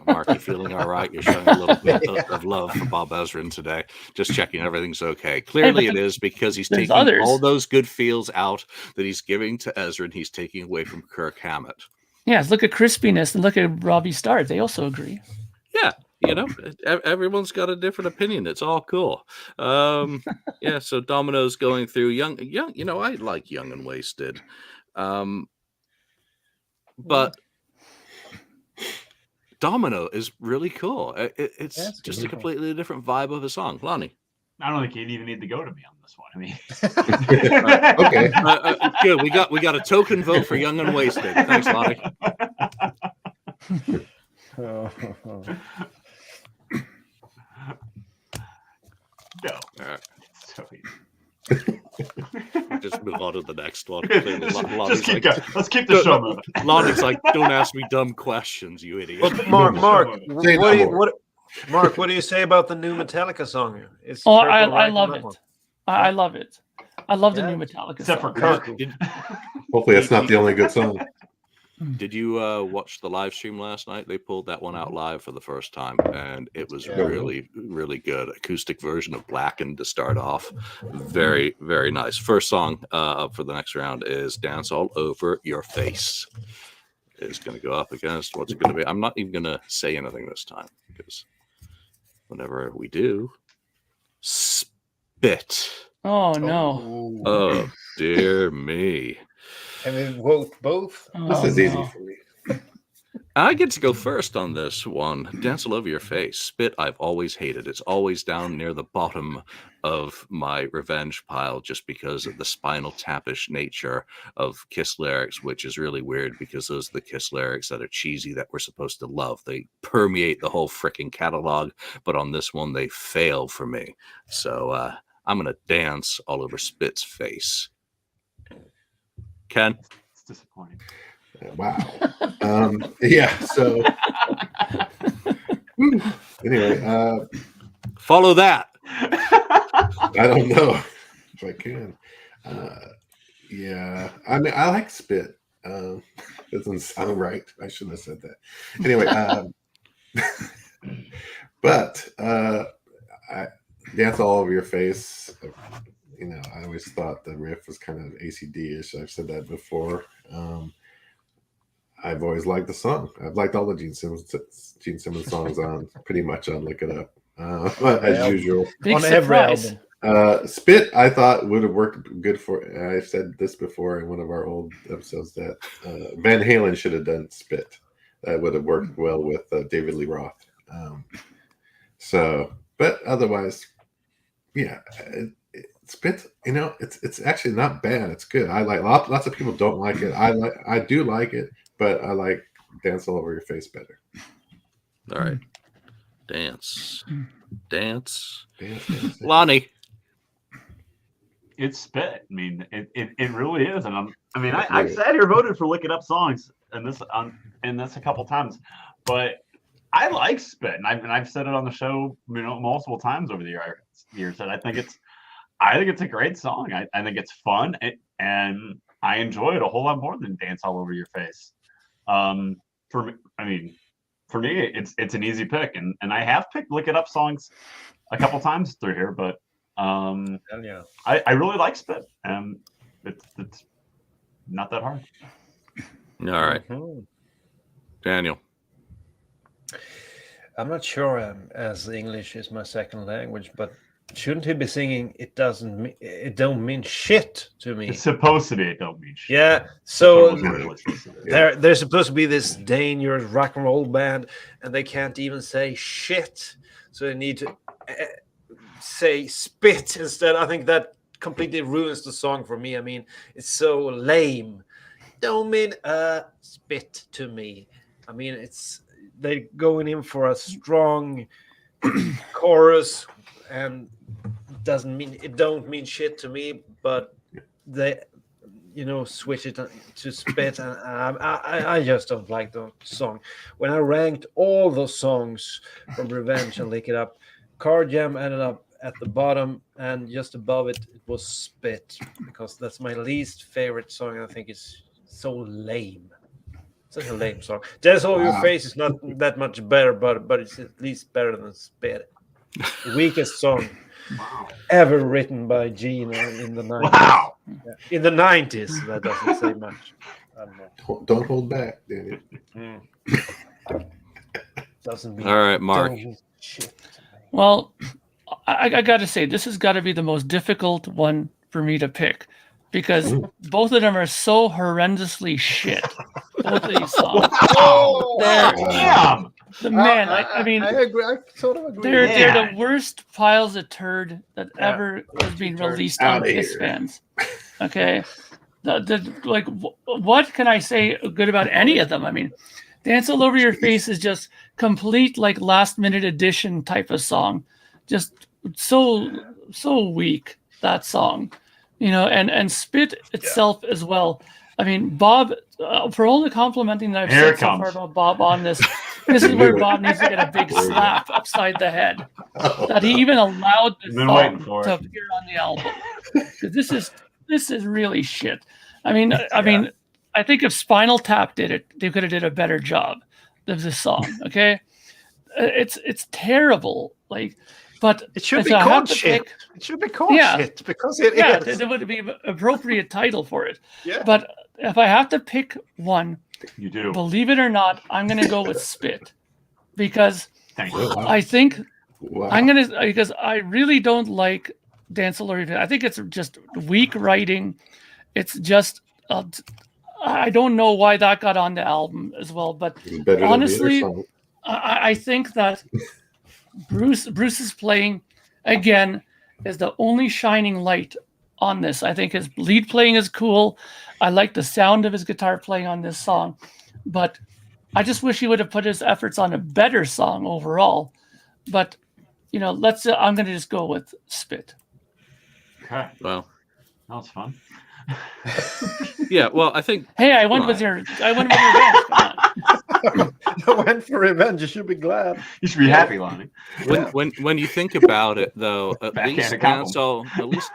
[SPEAKER 1] Mark, you feeling all right? You're showing a little bit of love for Bob Ezrin today. Just checking everything's okay. Clearly it is because he's taking all those good feels out that he's giving to Ezrin. He's taking away from Kirk Hammett.
[SPEAKER 3] Yes, look at Crispiness and look at Robbie Starr. They also agree.
[SPEAKER 1] Yeah, you know, everyone's got a different opinion. It's all cool. Yeah, so Domino's going through young. You know, I like Young and Wasted. But Domino is really cool. It's just a completely different vibe of a song. Lonnie.
[SPEAKER 4] I don't think you'd even need to go to me on this one. I mean,
[SPEAKER 1] okay, good. We got a token vote for Young and Wasted. Thanks, Lonnie.
[SPEAKER 4] No.
[SPEAKER 1] All right.
[SPEAKER 4] So
[SPEAKER 1] just move on to the next one.
[SPEAKER 4] Let's keep the show moving.
[SPEAKER 1] Lonnie's like, don't ask me dumb questions, you idiot.
[SPEAKER 5] But Mark, what do you say about the new Metallica song?
[SPEAKER 3] I love it. I love it. I love the new Metallica
[SPEAKER 4] Except
[SPEAKER 3] song.
[SPEAKER 4] for Kirk.
[SPEAKER 2] Hopefully that's not the only good song.
[SPEAKER 1] Did you watch the live stream last night? They pulled that one out live for the first time, and it was really, really good. Acoustic version of Blackened to start off. Very, very nice. First song up for the next round is Dance All Over Your Face. It's going to go up against, what's it going to be? I'm not even going to say anything this time, because whenever we do, Spit.
[SPEAKER 3] Oh, no.
[SPEAKER 1] Oh, dear me.
[SPEAKER 5] And we vote both.
[SPEAKER 2] This is easy for me.
[SPEAKER 1] I get to go first on this one. Dance All Over Your Face. Spit, I've always hated. It's always down near the bottom of my revenge pile just because of the Spinal Tap-ish nature of Kiss lyrics, which is really weird because those are the Kiss lyrics that are cheesy that we're supposed to love. They permeate the whole freaking catalog, but on this one, they fail for me. So I'm going to dance all over Spit's face. Ken?
[SPEAKER 4] It's disappointing.
[SPEAKER 2] Wow. Yeah. So anyway,
[SPEAKER 1] Follow that.
[SPEAKER 2] I don't know if I can. Yeah. I mean, I like Spit. Doesn't sound right. I shouldn't have said that. Anyway, but I Dance All Over Your Face. You know, I always thought the riff was kind of ACD-ish. I've said that before. I've always liked the song. I've liked all the Gene Simmons songs on pretty much on Look It Up, as usual.
[SPEAKER 3] Big
[SPEAKER 5] On every
[SPEAKER 3] surprise.
[SPEAKER 5] album.
[SPEAKER 2] Spit, I thought would have worked good for. I said this before in one of our old episodes that Van Halen should have done Spit. That would have worked well with David Lee Roth. But otherwise, yeah. Spit, you know, it's actually not bad. It's good. I like lots of people don't like it. I do like it, but I like Dance All Over Your Face better.
[SPEAKER 1] All right. Dance. Lonnie.
[SPEAKER 4] It's Spit. I mean, it really is. And I've sat here voted for Look It Up songs and this a couple times, but I like Spit, and I've said it on the show, you know, multiple times over the years that I think it's a great song. I think it's fun, and I enjoy it a whole lot more than Dance All Over Your Face. For me, it's an easy pick, and I have picked Look It Up songs a couple times through here, but
[SPEAKER 5] Yeah.
[SPEAKER 4] I really like Spit, and it's not that hard.
[SPEAKER 1] All right.
[SPEAKER 5] Mhm.
[SPEAKER 1] Daniel.
[SPEAKER 5] I'm not sure as English is my second language, but shouldn't he be singing it don't mean shit to me?
[SPEAKER 4] It's supposed to be. It don't mean shit.
[SPEAKER 5] Yeah, so
[SPEAKER 4] That's what it's really supposed to be.
[SPEAKER 5] they're supposed to be this dangerous rock and roll band, and they can't even say shit, so they need to say spit instead. I think that completely ruins the song for me. I mean, it's so lame. Don't mean spit to me. I mean, they're going in for a strong chorus, and it don't mean shit to me, but they switch it to spit, and I just don't like the song. When I ranked all those songs from Revenge and Lick It Up, Car Jam ended up at the bottom, and just above it was Spit, because that's my least favorite song. I think it's so lame. Such a lame song. Dance All Over Your Face is not that much better, but it's at least better than Spit. The weakest song ever written by Gene in the 90s.
[SPEAKER 4] Wow.
[SPEAKER 5] Yeah. In the 90s, that doesn't say much. I don't know.
[SPEAKER 2] Don't hold back, Daniel.
[SPEAKER 5] Doesn't mean
[SPEAKER 1] All right, Mark.
[SPEAKER 5] don't mean shit.
[SPEAKER 3] Well, I got to say, this has got to be the most difficult one for me to pick, because both of them are so horrendously shit. Both of these songs.
[SPEAKER 4] Damn.
[SPEAKER 3] Man, I mean,
[SPEAKER 5] I agree. I sort of agree.
[SPEAKER 3] they're the worst piles of turd that ever has been released on
[SPEAKER 2] Outta
[SPEAKER 3] Kiss
[SPEAKER 2] here.
[SPEAKER 3] fans. Okay, what can I say good about any of them? I mean, Dance All Over Your Face is just complete last minute edition type of song, just so weak, that song, and Spit itself as well. I mean, Bob, for all the complimenting that I've
[SPEAKER 4] Here
[SPEAKER 3] said
[SPEAKER 4] it
[SPEAKER 3] so
[SPEAKER 4] comes.
[SPEAKER 3] far about Bob on this is where Bob needs to get a big slap upside the head, that he even allowed this
[SPEAKER 4] Been waiting
[SPEAKER 3] song
[SPEAKER 4] for
[SPEAKER 3] to
[SPEAKER 4] it.
[SPEAKER 3] appear on the album. 'Cause this is really shit. I mean, I think if Spinal Tap did it, they could have did a better job of this song. Okay, it's terrible. But
[SPEAKER 5] It should
[SPEAKER 3] if
[SPEAKER 5] be
[SPEAKER 3] I have
[SPEAKER 5] called
[SPEAKER 3] to
[SPEAKER 5] shit.
[SPEAKER 3] pick-
[SPEAKER 5] It should be called
[SPEAKER 3] Yeah.
[SPEAKER 5] shit, because it
[SPEAKER 3] yeah,
[SPEAKER 5] is.
[SPEAKER 3] there would be an appropriate title for it.
[SPEAKER 5] Yeah.
[SPEAKER 3] But if I have to pick one,
[SPEAKER 4] You do.
[SPEAKER 3] believe it or not, I'm going to go with Spit, because
[SPEAKER 4] Thank you.
[SPEAKER 2] Wow.
[SPEAKER 3] I think
[SPEAKER 2] Wow.
[SPEAKER 3] because I really don't like Dance All Over Your Face. I think it's just weak writing. It's just I don't know why that got on the album as well, but
[SPEAKER 2] It's better
[SPEAKER 3] honestly,
[SPEAKER 2] than the other song.
[SPEAKER 3] I think that Bruce's playing again is the only shining light on this. I think his lead playing is cool. I like the sound of his guitar playing on this song, but I just wish he would have put his efforts on a better song overall. But I'm going to just go with Spit.
[SPEAKER 4] Okay.
[SPEAKER 1] Well,
[SPEAKER 4] That was fun.
[SPEAKER 1] yeah. Well, I think.
[SPEAKER 3] Hey, I went with your band. Come on.
[SPEAKER 5] I went for revenge. You should be glad.
[SPEAKER 4] You should be happy, Lonnie.
[SPEAKER 1] When you think about it, though, at least
[SPEAKER 4] Backhanded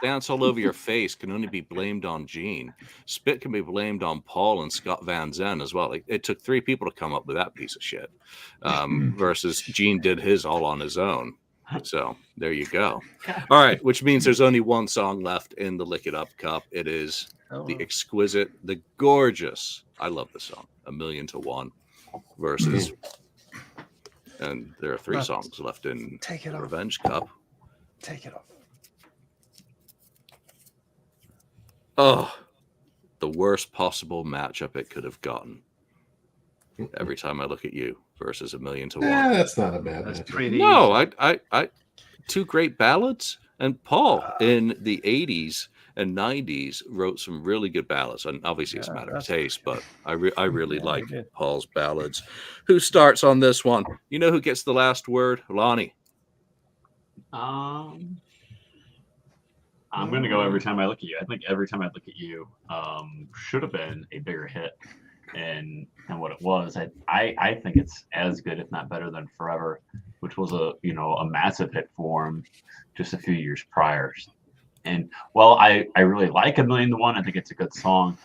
[SPEAKER 1] dance all over your face can only be blamed on Gene. Spit can be blamed on Paul and Scott Van Zandt as well. Like, it took 3 people to come up with that piece of shit, versus Gene did his all on his own. So there you go. All right, which means there's only one song left in the Lick It Up Cup. It is the exquisite, the gorgeous. I love this song, A Million to One, versus. And there are 3 songs left in the Revenge Cup.
[SPEAKER 5] Take it off.
[SPEAKER 1] Oh, the worst possible matchup it could have gotten. Every Time I Look at You versus A Million to One.
[SPEAKER 2] Yeah, that's not a bad
[SPEAKER 5] That's
[SPEAKER 2] matchup.
[SPEAKER 5] pretty.
[SPEAKER 1] No, I 2 great ballads. And Paul in the 80s and 90s wrote some really good ballads. And obviously it's a matter of taste, but I really like Paul's ballads. Who starts on this one? You know who gets the last word? Lonnie.
[SPEAKER 4] I'm going to go Every Time I Look at You. I think Every Time I Look at You should have been a bigger hit and what it was. I think it's as good, if not better, than Forever, which was a massive hit for him just a few years prior. And while I really like A Million to One, I think it's a good song.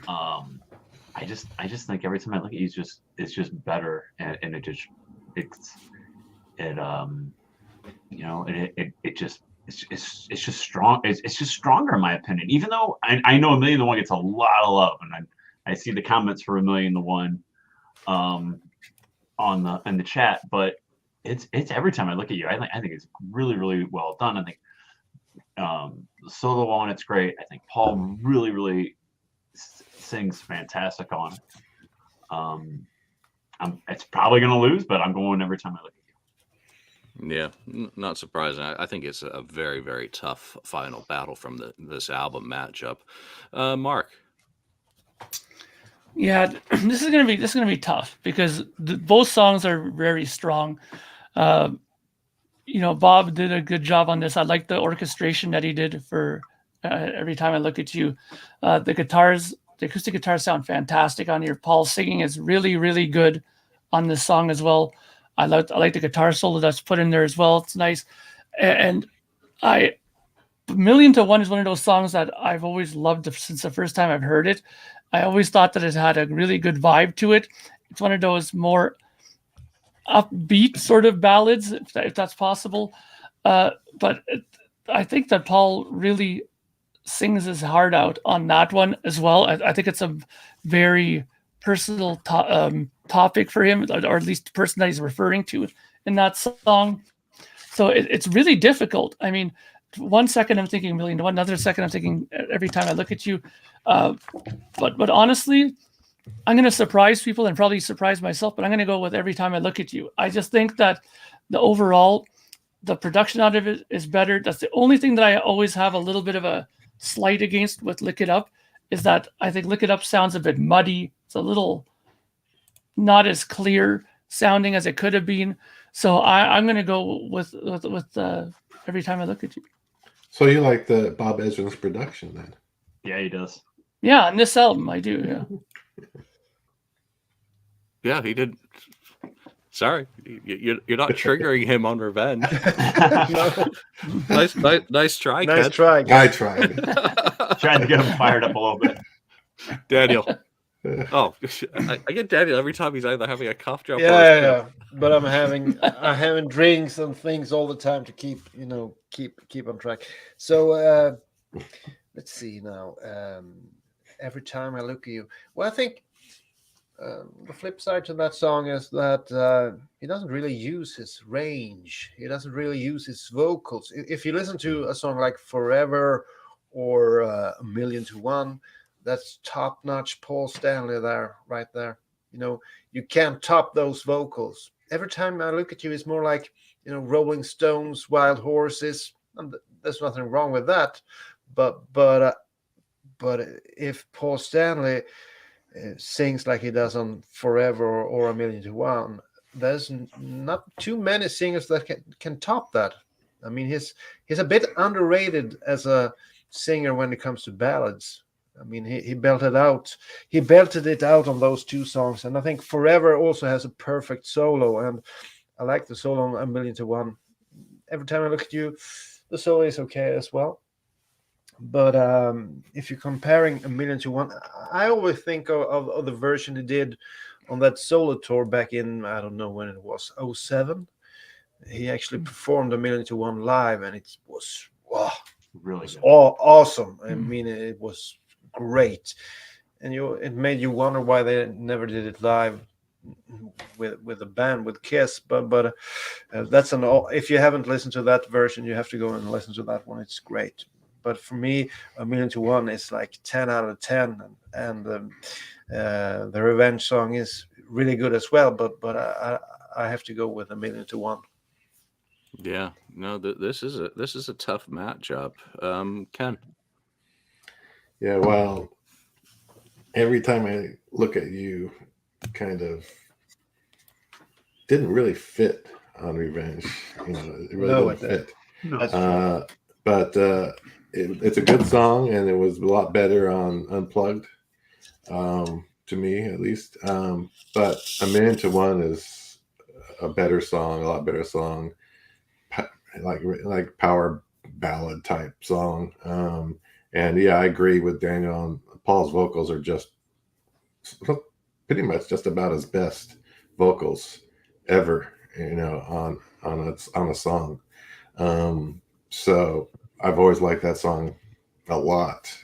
[SPEAKER 4] I just think Every Time I Look at You is just better, and it's just strong. It's just stronger in my opinion. Even though I know A Million to One gets a lot of love, and I see the comments for A Million to One in the chat, but it's Every Time I Look at You. I think it's really, really well done. I think the solo one, it's great. I think Paul really, really sings fantastic on it. It's probably going to lose, but I'm going Every Time I Look at You.
[SPEAKER 1] Yeah, not surprising. I think it's a very, very tough final battle from this album matchup. Mark.
[SPEAKER 3] Yeah, this is gonna be tough because both songs are very strong. Bob did a good job on this. I like the orchestration that he did for Every Time I Look at You. The acoustic guitars sound fantastic on here. Paul's singing is really, really good on this song as well. I like the guitar solo that's put in there as well. It's nice. And A Million to One is one of those songs that I've always loved since the first time I've heard it. I always thought that it had a really good vibe to it. It's one of those more upbeat sort of ballads, if that's possible. But I think that Paul really sings his heart out on that one as well. I think it's a very personal topic for him, or at least the person that he's referring to in that song. So it's really difficult. I mean, 1 second I'm thinking A Million to One, another second I'm thinking Every Time I Look at You. But honestly, I'm going to surprise people and probably surprise myself, but I'm going to go with Every Time I Look at You. I just think that the production out of it is better. That's the only thing that I always have a little bit of a slight against with Lick It Up, is that I think Lick It Up sounds a bit muddy. It's a little not as clear sounding as it could have been. So I'm going to go with Every Time I Look at You.
[SPEAKER 2] So you like the Bob Ezrin's production then?
[SPEAKER 4] Yeah, he does.
[SPEAKER 3] Yeah, on this album I do. Yeah.
[SPEAKER 1] Yeah, he did. Sorry, you're not triggering him on revenge. Nice try,
[SPEAKER 5] Nice
[SPEAKER 1] Ken.
[SPEAKER 5] try.
[SPEAKER 2] I tried.
[SPEAKER 4] Trying to get him fired up a little bit.
[SPEAKER 1] Daniel. Oh, I get Daniel every time he's either having a cough drop.
[SPEAKER 5] Yeah. But I'm having drinks and things all the time to keep on track. So let's see now. Every Time I Look at You. Well, I think the flip side to that song is that he doesn't really use his range. He doesn't really use his vocals. If you listen to a song like Forever or A Million to One, that's top-notch Paul Stanley there, right there. You can't top those vocals. Every time I look at you, it's more like, Rolling Stones, Wild Horses, and there's nothing wrong with that. But if Paul Stanley sings like he does on Forever or A Million to One, there's not too many singers that can top that. I mean, he's a bit underrated as a singer when it comes to ballads. I mean, he belted it out on those two songs, and I think Forever also has a perfect solo, and I like the solo on A Million to One. Every time I look at you, the solo is okay as well. But if you're comparing A Million to One, I always think of the version he did on that solo tour back in, I don't know when it was, 2007. He actually performed A Million to One live, and it was
[SPEAKER 4] Really
[SPEAKER 5] it was
[SPEAKER 4] good.
[SPEAKER 5] awesome. I mean, it was great, and it made you wonder why they never did it live with a band, with Kiss. But that's if you haven't listened to that version, you have to go and listen to that one. It's great. But for me, A Million to One is like 10 out of 10, and the Revenge song is really good as well. But I have to go with A Million to One.
[SPEAKER 1] Yeah, no, this is a tough matchup. Ken.
[SPEAKER 2] Yeah, well, every time I look at you, kind of didn't really fit on Revenge. It really didn't fit.
[SPEAKER 4] No.
[SPEAKER 2] But it's a good song, and it was a lot better on Unplugged, to me at least. But A Million to One is a better song, a lot better song, like power ballad type song. And yeah, I agree with Daniel. Paul's vocals are just pretty much just about his best vocals ever, on a song. So I've always liked that song a lot.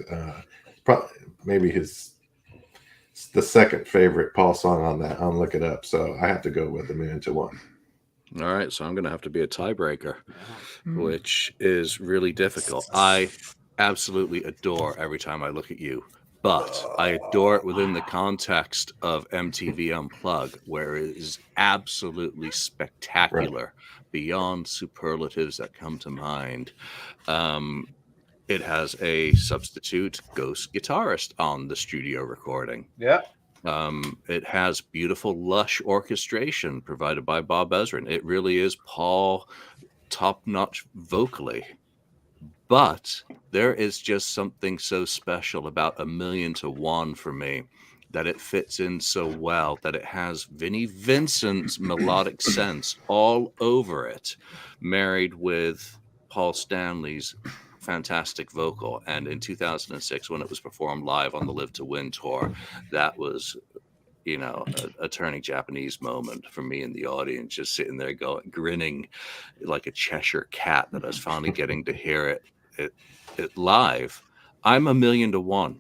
[SPEAKER 2] Probably maybe the second favorite Paul song on Look It Up. So I have to go with A Million to One.
[SPEAKER 1] All right, so I'm going to have to be a tiebreaker, which is really difficult. I absolutely adore Every Time I Look at You, but I adore it within the context of MTV Unplugged, where it is absolutely spectacular, beyond superlatives that come to mind. It has a substitute ghost guitarist on the studio recording.
[SPEAKER 5] Yeah.
[SPEAKER 1] It has beautiful, lush orchestration provided by Bob Ezrin. It really is Paul top-notch vocally. But there is just something so special about A Million to One for me, that it fits in so well, that it has Vinnie Vincent's melodic sense all over it, married with Paul Stanley's fantastic vocal. And in 2006, when it was performed live on the Live to Win tour, that was, a turning Japanese moment for me in the audience, just sitting there grinning like a Cheshire cat that I was finally getting to hear it live. I'm A Million to One,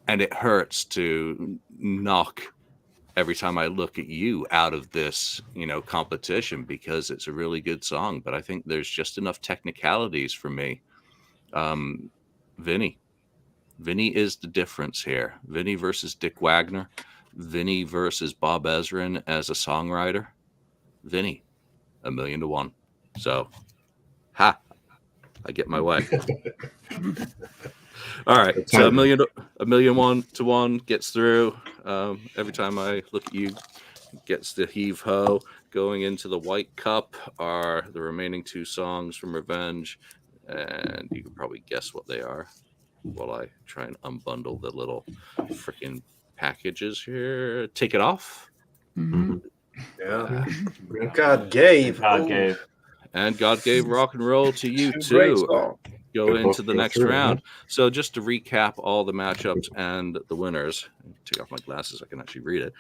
[SPEAKER 1] and it hurts to knock Every Time I Look at You out of this, competition, because it's a really good song. But I think there's just enough technicalities for me. Vinny is the difference here. Vinny versus Dick Wagner. Vinny versus Bob Ezrin as a songwriter. Vinny, A Million to One. So, I get my way. All right, so a million to one gets through. Every Time I Look at You gets the heave ho. Going into the White Cup are the remaining two songs from Revenge, and you can probably guess what they are while I try and unbundle the little freaking packages here. Take It Off.
[SPEAKER 3] Mm-hmm.
[SPEAKER 5] Yeah. God gave.
[SPEAKER 1] And God Gave Rock and Roll to You
[SPEAKER 5] Great
[SPEAKER 1] too.
[SPEAKER 5] song.
[SPEAKER 1] Go into the next round. So just to recap all the matchups and the winners, take off my glasses, I can actually read it.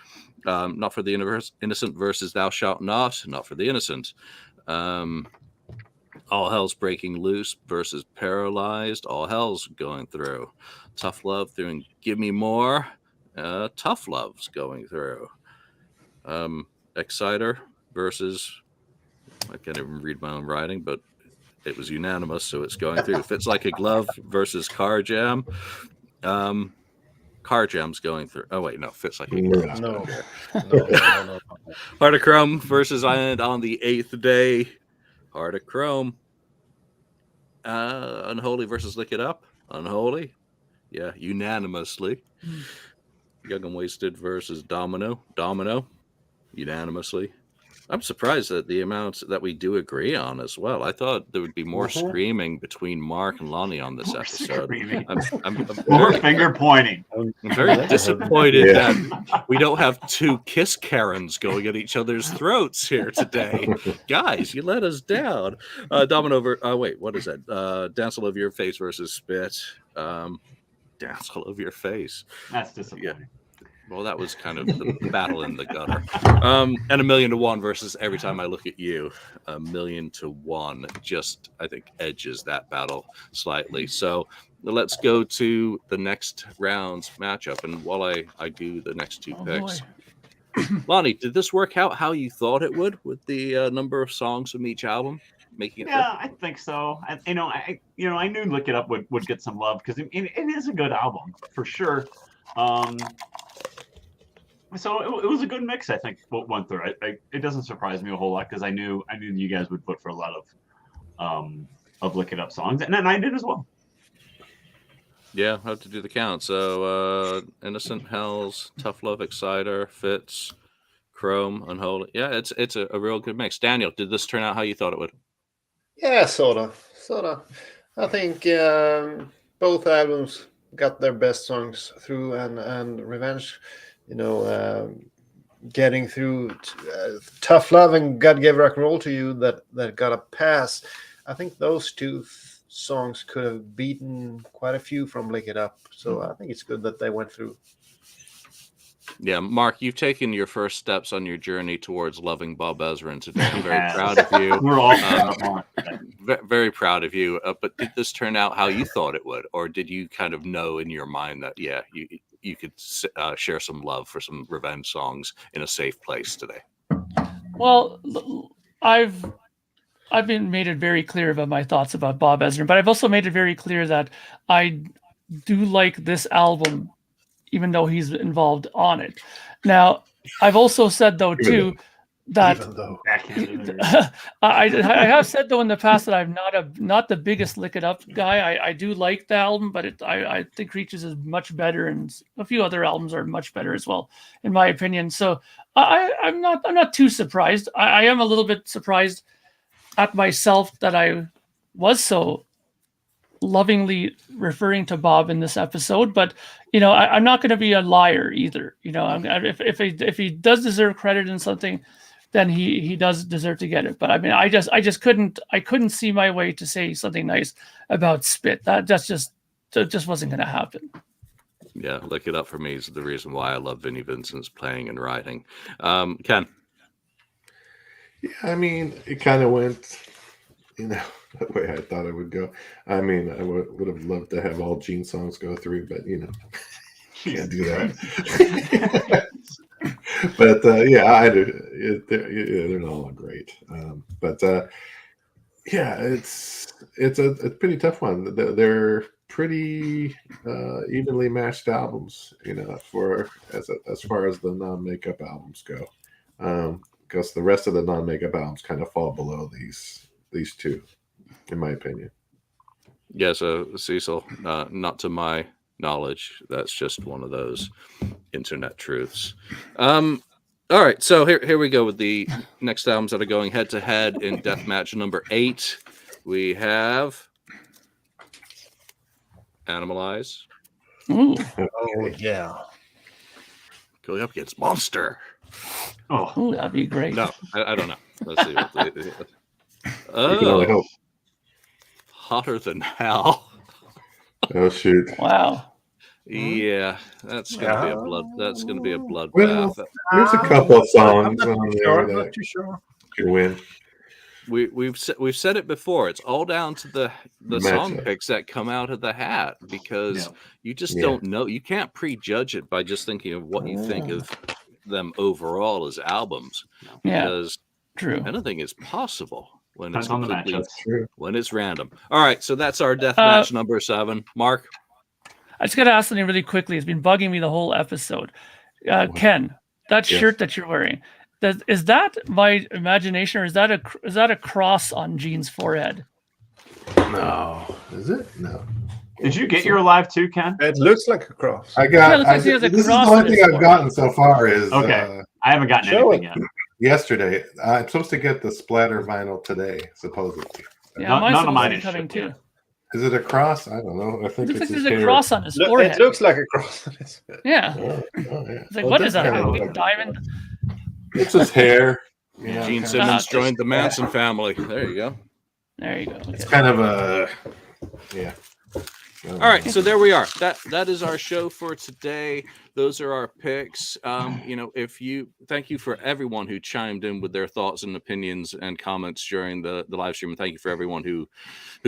[SPEAKER 1] Not for the Innocent versus Thou Shalt Not. Not for the Innocent. All Hell's Breaking Loose versus Paralyzed. All Hell's going through. Tough Love doing Give Me More. Tough Love's going through. Exciter versus, I can't even read my own writing, but it was unanimous, so it's going through. Fits Like a Glove versus Car Jam. Car Gems going through. Oh wait, no, Fits Like a
[SPEAKER 2] Yeah.
[SPEAKER 5] No.
[SPEAKER 1] Heart of Chrome versus Island on the 8th day. Heart of Chrome. Unholy versus Lick It Up. Unholy. Yeah, unanimously. Young and Wasted versus Domino. Domino. Unanimously. I'm surprised at the amounts that we do agree on as well. I thought there would be more screaming between Mark and Lonnie on this episode. I'm
[SPEAKER 4] More finger pointing.
[SPEAKER 1] I'm very disappointed that we don't have two Kiss Karens going at each other's throats here today. Guys, you let us down. Domino wait, what is that? Dance All Over Your Face versus Spit. Dance All Over Your Face.
[SPEAKER 4] That's disappointing.
[SPEAKER 1] Yeah. Well, that was kind of the battle in the gutter. And 1,000,000 versus Every Time I Look at You. 1,000,000 just, I think, edges that battle slightly. So let's go to the next round's matchup. And while I do the next two picks, Lonnie, did this work out how you thought it would with the number of songs from each album? Making it
[SPEAKER 4] I think so. I knew Lick It Up would get some love because it is a good album for sure. So it was a good mix, I think. What went through, it doesn't surprise me a whole lot because I knew you guys would vote for a lot of Lick It Up songs, and then I did as well.
[SPEAKER 1] Yeah, I have to do the count. So Innocent Hells, Tough Love, Exciter, Fits, Chrome, Unholy. Yeah, it's a real good mix. Daniel, did this turn out how you thought it would?
[SPEAKER 5] Yeah, sort of. I think both albums got their best songs through, and Revenge, getting through Tough Love and God Gave Rock and Roll to You that got a pass. I think those two songs could have beaten quite a few from Lick It Up. So I think it's good that they went through.
[SPEAKER 1] Yeah, Mark, you've taken your first steps on your journey towards loving Bob Ezrin today. I'm very proud of you.
[SPEAKER 4] We're all
[SPEAKER 1] very proud of you. But did this turn out how you thought it would, or did you kind of know in your mind that you could share some love for some revenge songs in a safe place today?
[SPEAKER 3] Well, I've been made it very clear about my thoughts about Bob Ezrin, but I've also made it very clear that I do like this album, even though he's involved on it. Now, I've also said though too that I have said though in the past that I'm not the biggest Lick It Up guy. I do like the album, but I think Reaches is much better, and a few other albums are much better as well, in my opinion. So I'm not too surprised. I am a little bit surprised at myself that I was so lovingly referring to Bob in this episode, but I'm not going to be a liar either. If he does deserve credit in something, then he does deserve to get it. But I mean, I just couldn't see my way to say something nice about Spit. That just wasn't going to happen.
[SPEAKER 1] Yeah, Lick It Up for me is the reason why I love Vinnie Vincent's playing and writing. Ken.
[SPEAKER 2] Yeah, I mean, it kind of went, the way I thought it would go. I mean, I would have loved to have all Gene songs go through, but can't do that. But I do. They're not all great. It's a pretty tough one. They're pretty evenly matched albums, as far as the non-makeup albums go. Because the rest of the non-makeup albums kind of fall below these two, in my opinion.
[SPEAKER 1] Yeah, so Cecil, not to my knowledge, that's just one of those internet truths. All right, so here we go with the next albums that are going head to head in deathmatch number 8. We have Animalize.
[SPEAKER 3] Ooh.
[SPEAKER 5] Oh yeah,
[SPEAKER 1] going up against Monster.
[SPEAKER 3] Oh, that'd be great.
[SPEAKER 1] No, I don't know. Let's see.
[SPEAKER 2] Hope.
[SPEAKER 1] Hotter Than Hell.
[SPEAKER 2] Oh shoot!
[SPEAKER 3] Wow.
[SPEAKER 1] Yeah, that's gonna be a blood. That's gonna be a bloodbath.
[SPEAKER 2] Well, there's a couple of songs
[SPEAKER 5] I'm
[SPEAKER 2] on there
[SPEAKER 5] not
[SPEAKER 2] that
[SPEAKER 5] too sure.
[SPEAKER 2] could win.
[SPEAKER 1] We've said it before. It's all down to the song picks that come out of the hat, because you just don't know. You can't prejudge it by just thinking of what you think of them overall as albums.
[SPEAKER 3] Yeah,
[SPEAKER 1] because
[SPEAKER 3] true.
[SPEAKER 1] Anything is possible when
[SPEAKER 4] Depends
[SPEAKER 1] it's
[SPEAKER 4] on the
[SPEAKER 1] completely
[SPEAKER 4] matchups.
[SPEAKER 1] when it's random. All right, so that's our death match number 7. Mark.
[SPEAKER 3] I just got to ask something really quickly. It's been bugging me the whole episode. Ken, that
[SPEAKER 2] Yes.
[SPEAKER 3] shirt that you're wearing, is that my imagination, or is that a cross on Gene's forehead?
[SPEAKER 2] No, is it? No.
[SPEAKER 4] Did you get your Alive too, Ken?
[SPEAKER 5] It looks like a cross.
[SPEAKER 2] I got.
[SPEAKER 3] Yeah, it looks like he has a
[SPEAKER 2] this is the
[SPEAKER 3] cross
[SPEAKER 2] only
[SPEAKER 3] on his
[SPEAKER 2] thing I've
[SPEAKER 3] forehead.
[SPEAKER 2] gotten so far is
[SPEAKER 4] Okay. I haven't gotten
[SPEAKER 5] Show
[SPEAKER 4] anything yet.
[SPEAKER 2] yesterday. I'm supposed to get the splatter vinyl today, supposedly.
[SPEAKER 3] Yeah,
[SPEAKER 4] None-
[SPEAKER 3] mine's
[SPEAKER 4] none of
[SPEAKER 3] supposed
[SPEAKER 4] mine
[SPEAKER 3] to be
[SPEAKER 4] is
[SPEAKER 3] coming
[SPEAKER 4] shipped
[SPEAKER 3] too.
[SPEAKER 4] yet.
[SPEAKER 2] Is it a cross? I don't know. I
[SPEAKER 3] It
[SPEAKER 2] think
[SPEAKER 3] looks like
[SPEAKER 2] it's
[SPEAKER 3] there's
[SPEAKER 2] his
[SPEAKER 3] a
[SPEAKER 2] hair.
[SPEAKER 3] cross on his
[SPEAKER 5] Look,
[SPEAKER 3] forehead.
[SPEAKER 5] it looks like a cross.
[SPEAKER 3] Yeah.
[SPEAKER 2] Oh, yeah.
[SPEAKER 3] It's like,
[SPEAKER 2] Well,
[SPEAKER 3] what
[SPEAKER 2] it
[SPEAKER 3] is
[SPEAKER 2] does
[SPEAKER 3] that?
[SPEAKER 2] kinda
[SPEAKER 3] A
[SPEAKER 2] look
[SPEAKER 3] big
[SPEAKER 2] like-
[SPEAKER 3] diamond?
[SPEAKER 2] It's his hair. You know,
[SPEAKER 1] Gene
[SPEAKER 2] kinda-
[SPEAKER 1] Simmons
[SPEAKER 3] Ah,
[SPEAKER 1] joined the Manson family. There you go.
[SPEAKER 3] There you go.
[SPEAKER 2] It's
[SPEAKER 3] Okay.
[SPEAKER 2] kind of a yeah.
[SPEAKER 1] All right, so there we are. That is our show for today. Those are our picks. Thank you for everyone who chimed in with their thoughts and opinions and comments during the live stream. And thank you for everyone who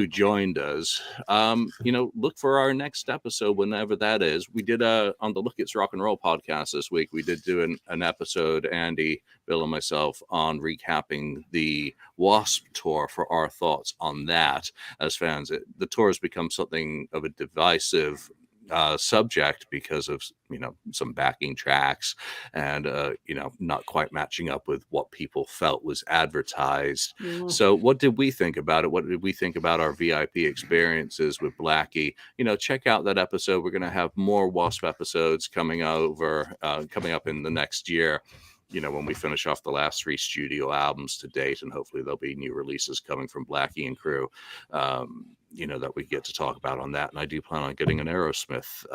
[SPEAKER 1] joined us. Look for our next episode whenever that is. We did on the Look It's Rock and Roll podcast this week. We did do an episode, Andy, Bill, and myself, on recapping the Wasp tour for our thoughts on that as fans. The tour has become something of a divisive subject because of some backing tracks and not quite matching up with what people felt was advertised. So what did we think about it? What did we think about our VIP experiences with Blackie? Check out that episode. We're going to have more Wasp episodes coming up in the next year, when we finish off the last 3 studio albums to date, and hopefully there'll be new releases coming from Blackie and crew, that we get to talk about on that. And I do plan on getting an Aerosmith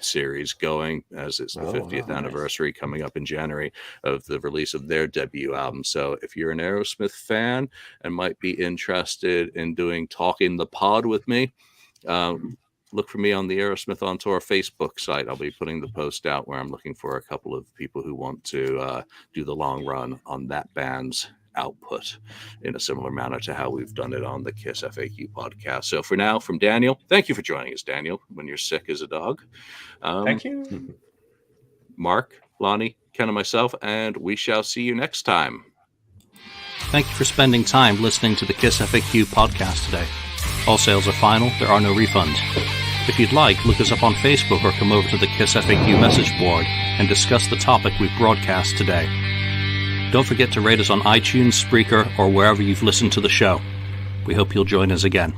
[SPEAKER 1] series going, as it's the 50th anniversary coming up in January of the release of their debut album. So if you're an Aerosmith fan and might be interested in doing Talking the Pod with me, look for me on the Aerosmith on Tour Facebook site. I'll be putting the post out where I'm looking for a couple of people who want to do the long run on that band's output in a similar manner to how we've done it on the KissFAQ podcast. So for now, from Daniel, thank you for joining us, Daniel, when you're sick as a dog.
[SPEAKER 5] Thank you.
[SPEAKER 1] Mark, Lonnie, Ken, and myself, and we shall see you next time.
[SPEAKER 6] Thank you for spending time listening to the KissFAQ podcast today. All sales are final. There are no refunds. If you'd like, look us up on Facebook or come over to the KissFAQ message board and discuss the topic we broadcast today. Don't forget to rate us on iTunes, Spreaker, or wherever you've listened to the show. We hope you'll join us again.